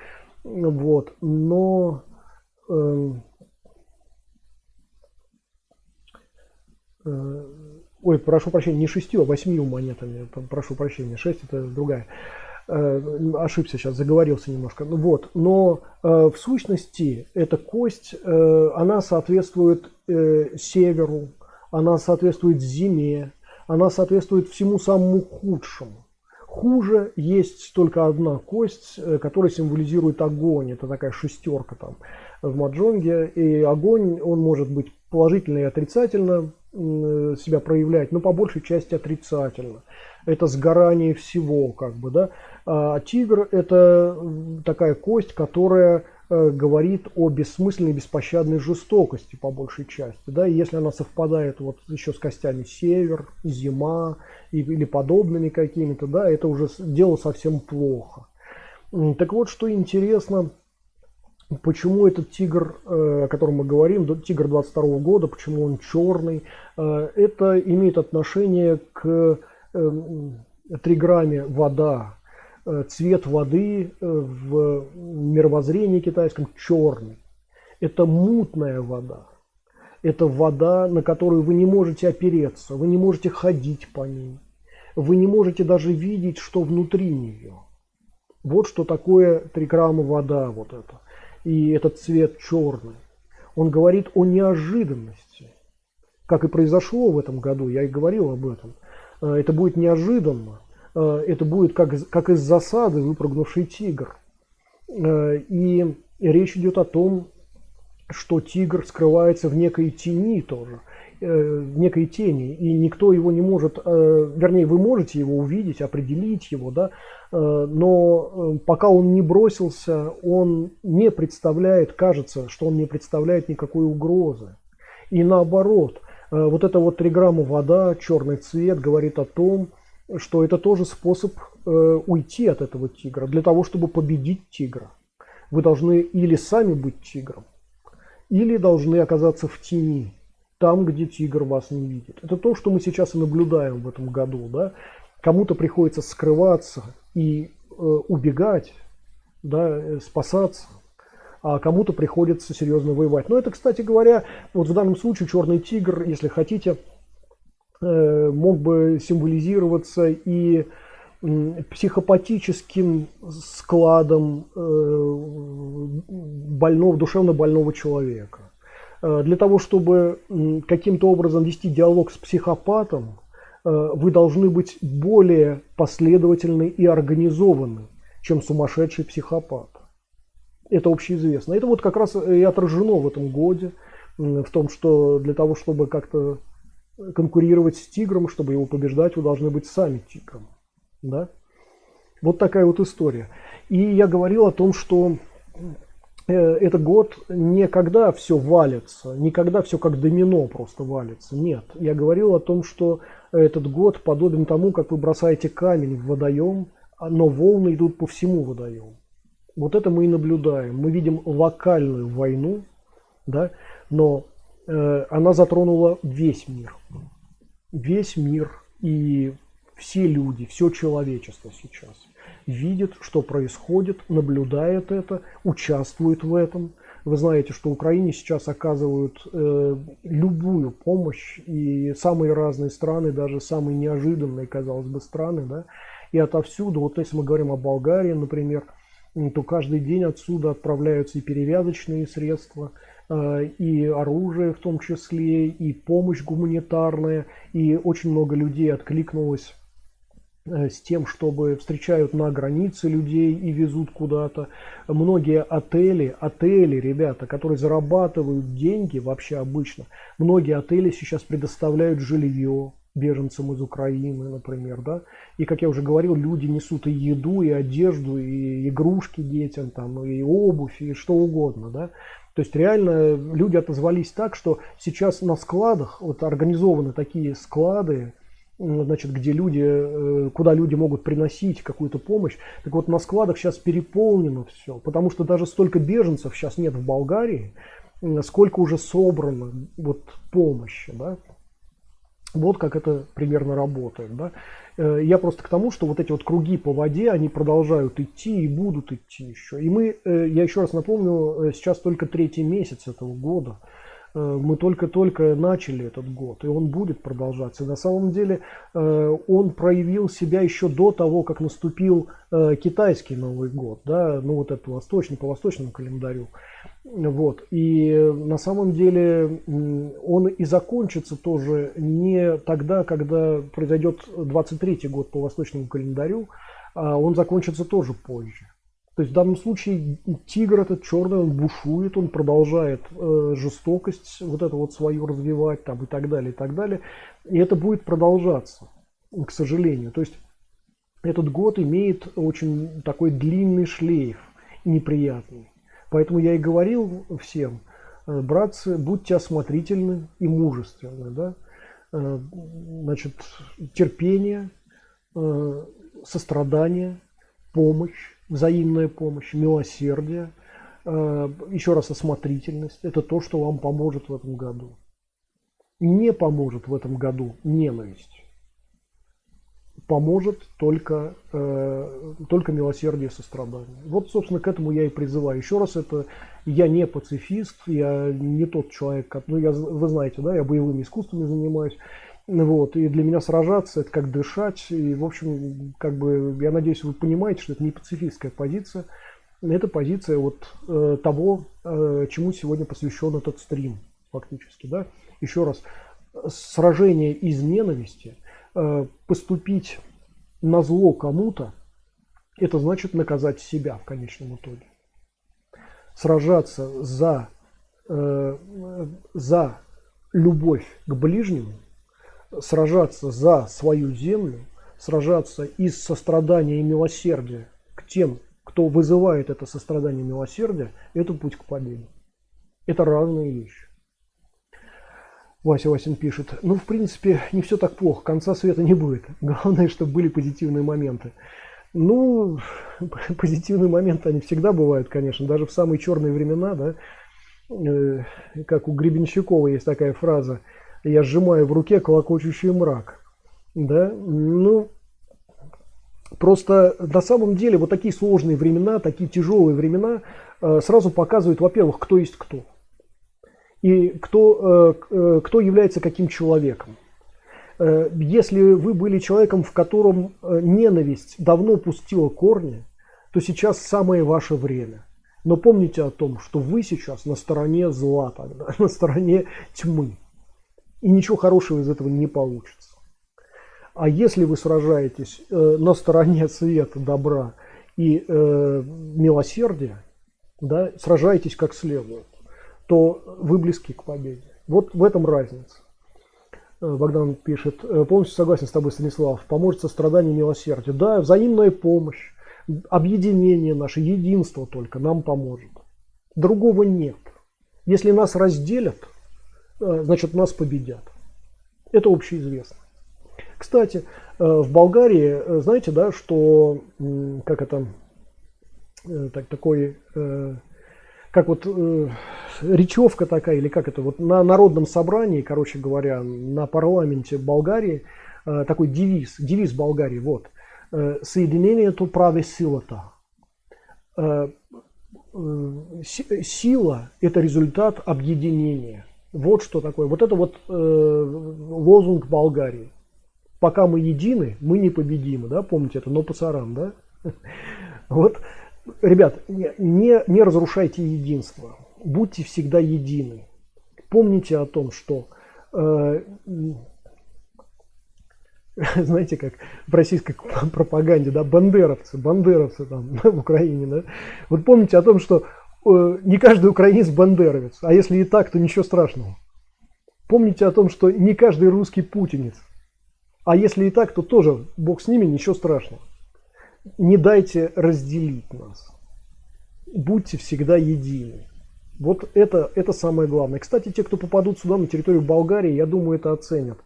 вот, но... Ой, прошу прощения, не 6, а 8 монетами. Прошу прощения, 6 это другая. Ошибся сейчас, заговорился немножко. Вот. Но в сущности эта кость, она соответствует северу, она соответствует зиме, она соответствует всему самому худшему. Хуже есть только одна кость, которая символизирует огонь. Это такая шестерка там в маджонге. И огонь, он может быть положительно и отрицательно себя проявлять, но по большей части отрицательно. Это сгорание всего, как бы, да. А тигр – это такая кость, которая говорит о бессмысленной, беспощадной жестокости по большей части, да. И если она совпадает вот еще с костями север, зима или подобными какими-то, да, это уже дело совсем плохо. Так вот, что интересно Почему этот тигр, о котором мы говорим, тигр 22 года, почему он черный? Это имеет отношение к триграмме вода. Цвет воды в мировоззрении китайском черный. Это мутная вода. Это вода, на которую вы не можете опереться, вы не можете ходить по ней. Вы не можете даже видеть, что внутри нее. Вот что такое триграмма вода, вот это. И этот цвет черный. Он говорит о неожиданности. Как и произошло в этом году, я и говорил об этом. Это будет неожиданно. Это будет как из засады выпрыгнувший тигр. И речь идет о том, что тигр скрывается в некой тени тоже, в некой тени, и никто его не может, вернее, вы можете его увидеть, определить его, да, но пока он не бросился, он не представляет, кажется, что он не представляет никакой угрозы. И наоборот, вот эта вот триграмма вода, черный цвет, говорит о том, что это тоже способ уйти от этого тигра. Для того, чтобы победить тигра, вы должны или сами быть тигром, или должны оказаться в тени, там, где тигр вас не видит. Это то, что мы сейчас и наблюдаем в этом году. Да? Кому-то приходится скрываться и убегать, да, спасаться, а кому-то приходится серьезно воевать. Но это, кстати говоря, вот в данном случае черный тигр, если хотите, мог бы символизироваться и психопатическим складом душевно больного человека. Для того, чтобы каким-то образом вести диалог с психопатом, вы должны быть более последовательны и организованы, чем сумасшедший психопат. Это общеизвестно. Это вот как раз и отражено в этом годе, в том, что для того, чтобы как-то конкурировать с тигром, чтобы его побеждать, вы должны быть сами тигром. Да? Вот такая вот история. И я говорил о том, что этот год не когда все валится, не когда все как домино просто валится. Нет. Я говорил о том, что этот год подобен тому, как вы бросаете камень в водоем, но волны идут по всему водоему. Вот это мы и наблюдаем. Мы видим локальную войну, да, но она затронула весь мир. Весь мир и все люди, все человечество сейчас видит, что происходит, наблюдает это, участвует в этом. Вы знаете, что Украине сейчас оказывают любую помощь, и самые разные страны, даже самые неожиданные, казалось бы, страны, да, и отовсюду, вот если мы говорим о Болгарии, например, то каждый день отсюда отправляются и перевязочные средства, и оружие в том числе, и помощь гуманитарная, и очень много людей откликнулось с тем, чтобы встречают на границе людей и везут куда-то. Многие отели, ребята, которые зарабатывают деньги вообще обычно, многие отели сейчас предоставляют жилье беженцам из Украины, например, да, и, как я уже говорил, люди несут и еду, и одежду, и игрушки детям, там, и обувь, и что угодно, да. То есть реально люди отозвались так, что сейчас на складах, вот организованы такие склады, значит, где люди, куда люди могут приносить какую-то помощь. Так вот, на складах сейчас переполнено все, потому что даже столько беженцев сейчас нет в Болгарии, сколько уже собрано вот помощи, да. Вот как это примерно работает, да. Я просто к тому, что вот эти вот круги по воде, они продолжают идти и будут идти еще. И мы, я еще раз напомню, сейчас только 3-й месяц этого года. Мы только-только начали этот год, и он будет продолжаться. И на самом деле он проявил себя еще до того, как наступил китайский Новый год, да, ну вот это восточный, по восточному календарю. Вот. И на самом деле он и закончится тоже не тогда, когда произойдет 23-й год по восточному календарю, а он закончится тоже позже. То есть в данном случае тигр этот черный, он бушует, он продолжает жестокость вот эту вот свою развивать там, и так далее, и так далее. И это будет продолжаться, к сожалению. То есть этот год имеет очень такой длинный шлейф, неприятный. Поэтому я и говорил всем, братцы, будьте осмотрительны и мужественны, да? Значит, терпение, сострадание, помощь, взаимная помощь, милосердие, Еще раз, осмотрительность – это то, что вам поможет в этом году. Не поможет в этом году ненависть. Поможет только милосердие и сострадание. Вот, собственно, к этому я и призываю. Еще раз, это я не пацифист, я не тот человек, вы знаете, да, я боевыми искусствами занимаюсь. Вот, и для меня сражаться – это как дышать. И, в общем, я надеюсь, вы понимаете, что это не пацифистская позиция. Это позиция того, чему сегодня посвящен этот стрим, фактически. Да? Еще раз, сражение из ненависти, поступить на зло кому-то, это значит наказать себя в конечном итоге. Сражаться за любовь к ближнему, сражаться за свою землю, сражаться из сострадания и милосердия к тем, кто вызывает это сострадание и милосердие, это путь к победе. Это разные вещи. Вася Васин пишет, в принципе, не все так плохо, конца света не будет. Главное, чтобы были позитивные моменты. Позитивные моменты, они всегда бывают, конечно, даже в самые черные времена, да, как у Гребенщикова есть такая фраза, я сжимаю в руке колокочущий мрак. Да? Просто на самом деле вот такие сложные времена, такие тяжелые времена сразу показывают, во-первых, кто есть кто. И кто является каким человеком. Если вы были человеком, в котором ненависть давно пустила корни, то сейчас самое ваше время. Но помните о том, что вы сейчас на стороне зла тогда, на стороне тьмы. И ничего хорошего из этого не получится. А если вы сражаетесь на стороне света, добра и милосердия, да, сражаетесь как следует, то вы близки к победе. Вот в этом разница. Богдан пишет, полностью согласен с тобой, Станислав, поможет сострадание и милосердие. Да, взаимная помощь, объединение наше, единство только нам поможет. Другого нет. Если нас разделят, значит нас победят. Это общеизвестно. Кстати, в Болгарии, знаете, да, что речевка такая, или на народном собрании, короче говоря, на парламенте Болгарии, такой девиз Болгарии, «Соединението прави силата». Сила – это результат объединения. Вот что такое. Вот это лозунг Болгарии. Пока мы едины, мы непобедимы. Да? Помните это? Но пасаран, да? Вот, ребят, не разрушайте единство. Будьте всегда едины. Помните о том, что, знаете, как в российской пропаганде, да, бандеровцы там в Украине, да? Вот помните о том, что не каждый украинец бандеровец, а если и так, то ничего страшного. Помните о том, что не каждый русский путинец, а если и так, то тоже бог с ними, ничего страшного. Не дайте разделить нас. Будьте всегда едины. Вот это самое главное. Кстати, те, кто попадут сюда, на территорию Болгарии, я думаю, это оценят.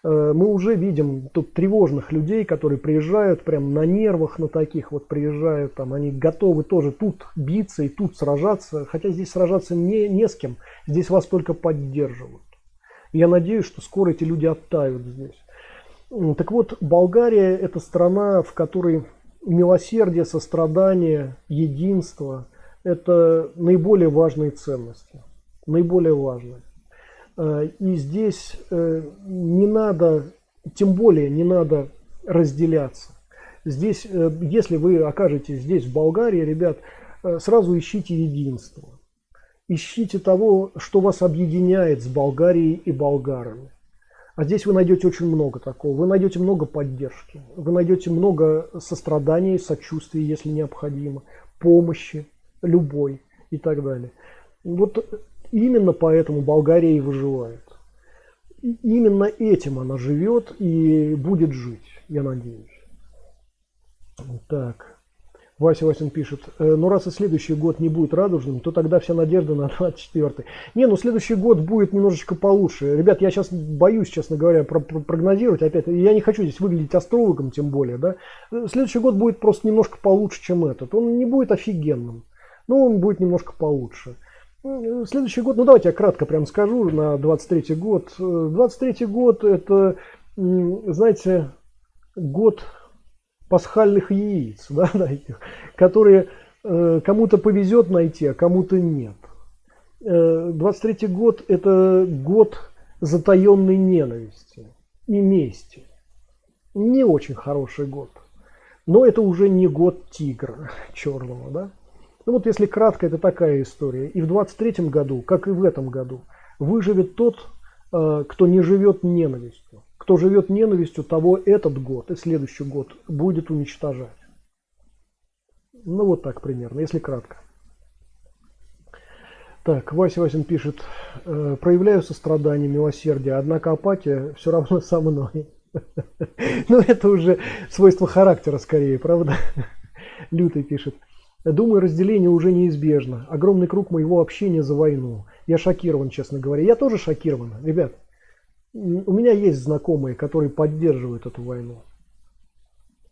Мы уже видим тут тревожных людей, которые приезжают прям на нервах, на таких приезжают, там, они готовы тоже тут биться и тут сражаться, хотя здесь сражаться не с кем, здесь вас только поддерживают. Я надеюсь, что скоро эти люди оттают здесь. Так вот, Болгария – это страна, в которой милосердие, сострадание, единство – это наиболее важные ценности, наиболее важные. И здесь не надо, тем более не надо разделяться. Здесь, если вы окажетесь здесь, в Болгарии, ребят, сразу ищите единство. Ищите того, что вас объединяет с Болгарией и болгарами. А здесь вы найдете очень много такого. Вы найдете много поддержки, вы найдете много сострадания, сочувствия, если необходимо, помощи любой и так далее. Вот именно поэтому Болгария и выживает. Именно этим она живет и будет жить, я надеюсь. Так. Вася Васин пишет, раз и следующий год не будет радужным, то тогда вся надежда на 24-й. Следующий год будет немножечко получше. Ребят, я сейчас боюсь, честно говоря, прогнозировать опять. Я не хочу здесь выглядеть астрологом, тем более. Да? Следующий год будет просто немножко получше, чем этот. Он не будет офигенным. но он будет немножко получше. Следующий год, ну давайте я кратко прям скажу на 23-й год. 23-й год это, знаете, год пасхальных яиц, да, которые кому-то повезет найти, а кому-то нет. 23-й год это год затаенной ненависти и мести. Не очень хороший год. Но это уже не год тигра черного, да? Ну вот если кратко, это такая история. И в 23-м году, как и в этом году, выживет тот, кто не живет ненавистью. Кто живет ненавистью, того этот год и следующий год будет уничтожать. Ну вот так примерно, если кратко. Так, Вася Васин пишет: проявляю сострадание, милосердие, однако апатия все равно со мной. Ну это уже свойство характера скорее, правда? Лютый пишет: думаю, разделение уже неизбежно. Огромный круг моего общения за войну. Я шокирован, честно говоря. Я тоже шокирован, ребят. У меня есть знакомые, которые поддерживают эту войну.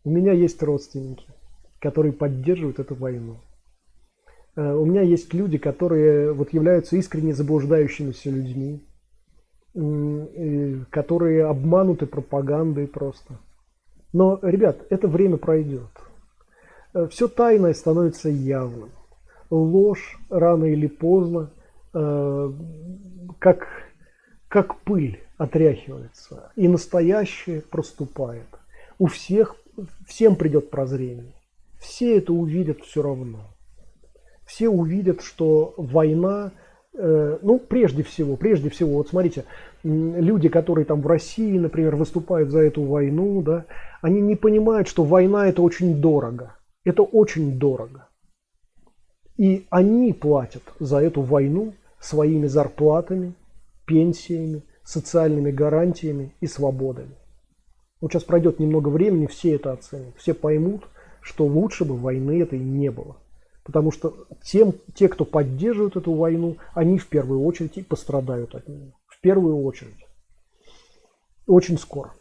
У меня есть родственники, которые поддерживают эту войну. У меня есть люди, которые вот являются искренне заблуждающимися людьми, которые обмануты пропагандой просто. Но, ребят, это время пройдет. Все тайное становится явным. Ложь рано или поздно, как пыль, отряхивается. И настоящее проступает. У всех, всем придет прозрение. Все это увидят все равно. Все увидят, что война, ну, прежде всего, вот смотрите, люди, которые там в России, например, выступают за эту войну, да, они не понимают, что война это очень дорого. Это очень дорого. И они платят за эту войну своими зарплатами, пенсиями, социальными гарантиями и свободами. Вот сейчас пройдет немного времени, все это оценят. Все поймут, что лучше бы войны этой не было. Потому что те, кто поддерживает эту войну, они в первую очередь и пострадают от нее. В первую очередь. Очень скоро.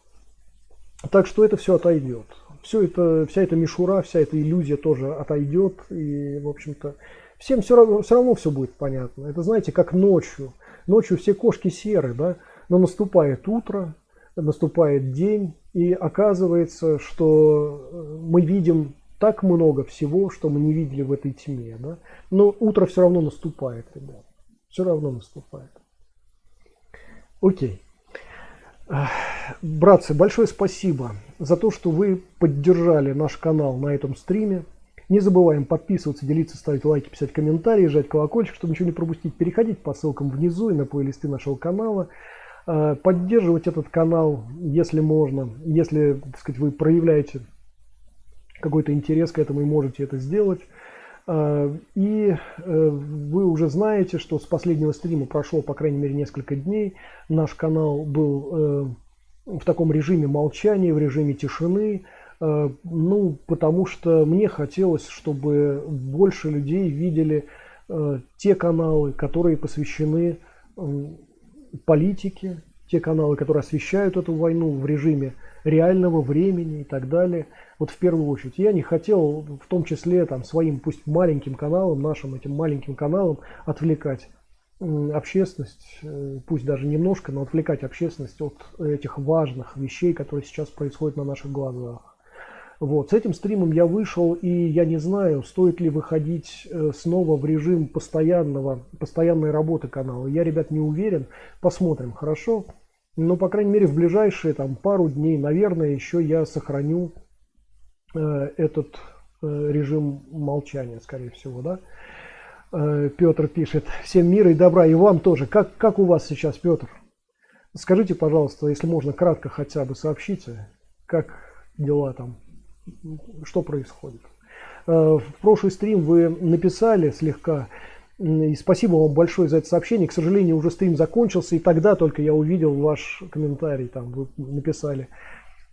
Так что это все отойдет. Вся эта мишура, вся эта иллюзия тоже отойдет. И, в общем-то, всем все равно все будет понятно. Это, знаете, как ночью. Ночью все кошки серы, да? Но наступает утро, наступает день. И оказывается, что мы видим так много всего, что мы не видели в этой тьме. Да? Но утро все равно наступает, ребят. Все равно наступает. Окей. Братцы, большое спасибо за то, что вы поддержали наш канал на этом стриме. Не забываем подписываться, делиться, ставить лайки, писать комментарии, жать колокольчик, чтобы ничего не пропустить. Переходить по ссылкам внизу и на плейлисты нашего канала. Поддерживать этот канал, если можно. Если, так сказать, вы проявляете какой-то интерес к этому и можете это сделать. И вы уже знаете, что с последнего стрима прошло, по крайней мере, несколько дней. Наш канал был в таком режиме молчания, в режиме тишины. Ну, потому что мне хотелось, чтобы больше людей видели те каналы, которые посвящены политике, те каналы, которые освещают эту войну в режиме реального времени и так далее. Вот в первую очередь. Я не хотел, в том числе там, своим, пусть маленьким каналом, нашим этим маленьким каналом, отвлекать общественность, пусть даже немножко, но отвлекать общественность от этих важных вещей, которые сейчас происходят на наших глазах. Вот. С этим стримом я вышел, и я не знаю, стоит ли выходить снова в режим постоянной работы канала. Я, ребят, не уверен. Посмотрим, хорошо. Но, по крайней мере, в ближайшие там, пару дней, наверное, еще я сохраню этот режим молчания, скорее всего, да. Петр пишет: всем мира и добра, и вам тоже. Как у вас сейчас, Петр? Скажите, пожалуйста, если можно, кратко хотя бы сообщите, как дела там, что происходит. В прошлый стрим вы написали слегка, и спасибо вам большое за это сообщение. К сожалению, уже стрим закончился, и тогда только я увидел ваш комментарий, там вы написали.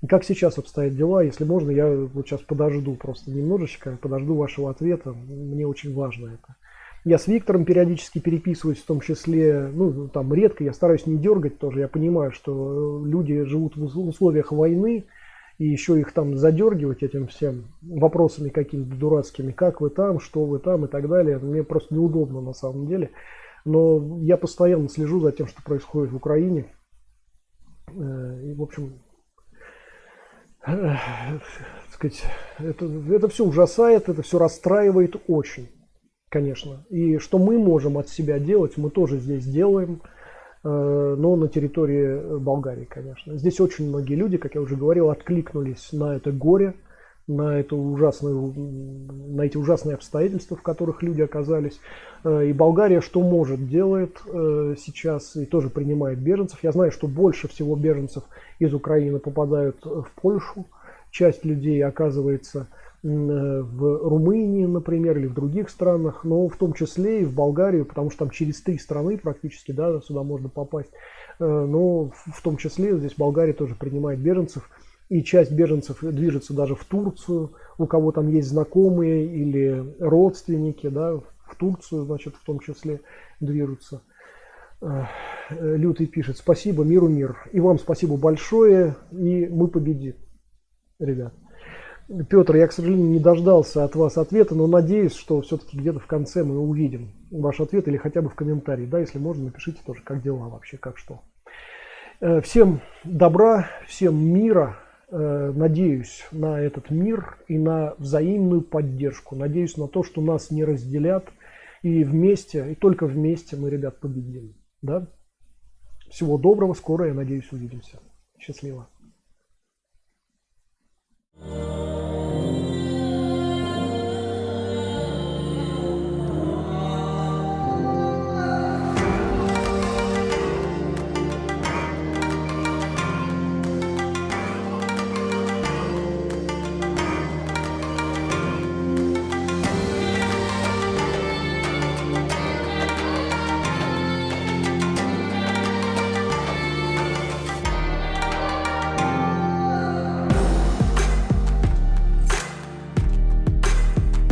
Как сейчас обстоят дела? Если можно, я вот сейчас подожду просто немножечко, подожду вашего ответа. Мне очень важно это. Я с Виктором периодически переписываюсь, в том числе, ну, там редко, я стараюсь не дергать тоже. Я понимаю, что люди живут в условиях войны, и еще их там задергивать этим всем вопросами какими-то дурацкими, как вы там, что вы там и так далее, мне просто неудобно на самом деле. Но я постоянно слежу за тем, что происходит в Украине. И, в общем, сказать, это все ужасает, это все расстраивает очень, конечно. И что мы можем от себя делать, мы тоже здесь делаем, но на территории Болгарии, конечно. Здесь очень многие люди, как я уже говорил, откликнулись на это горе, на эти ужасные обстоятельства, в которых люди оказались. И Болгария что может, делает сейчас и тоже принимает беженцев. Я знаю, что больше всего беженцев из Украины попадают в Польшу. Часть людей оказывается в Румынии, например, или в других странах, но в том числе и в Болгарию, потому что там через 3 страны практически, да, сюда можно попасть. Но в том числе здесь Болгария тоже принимает беженцев. И часть беженцев движется даже в Турцию, у кого там есть знакомые или родственники, да, в Турцию, значит, в том числе движутся. Лютый пишет: спасибо, миру мир. И вам спасибо большое, и мы победим, ребят. Петр, я, к сожалению, не дождался от вас ответа, но надеюсь, что все-таки где-то в конце мы увидим ваш ответ или хотя бы в комментарии. Да, если можно, напишите тоже, как дела вообще, как что. Всем добра, всем мира. Надеюсь на этот мир и на взаимную поддержку. Надеюсь на то, что нас не разделят. И вместе, и только вместе мы, ребят, победим. Да? Всего доброго. Скоро, я надеюсь, увидимся. Счастливо.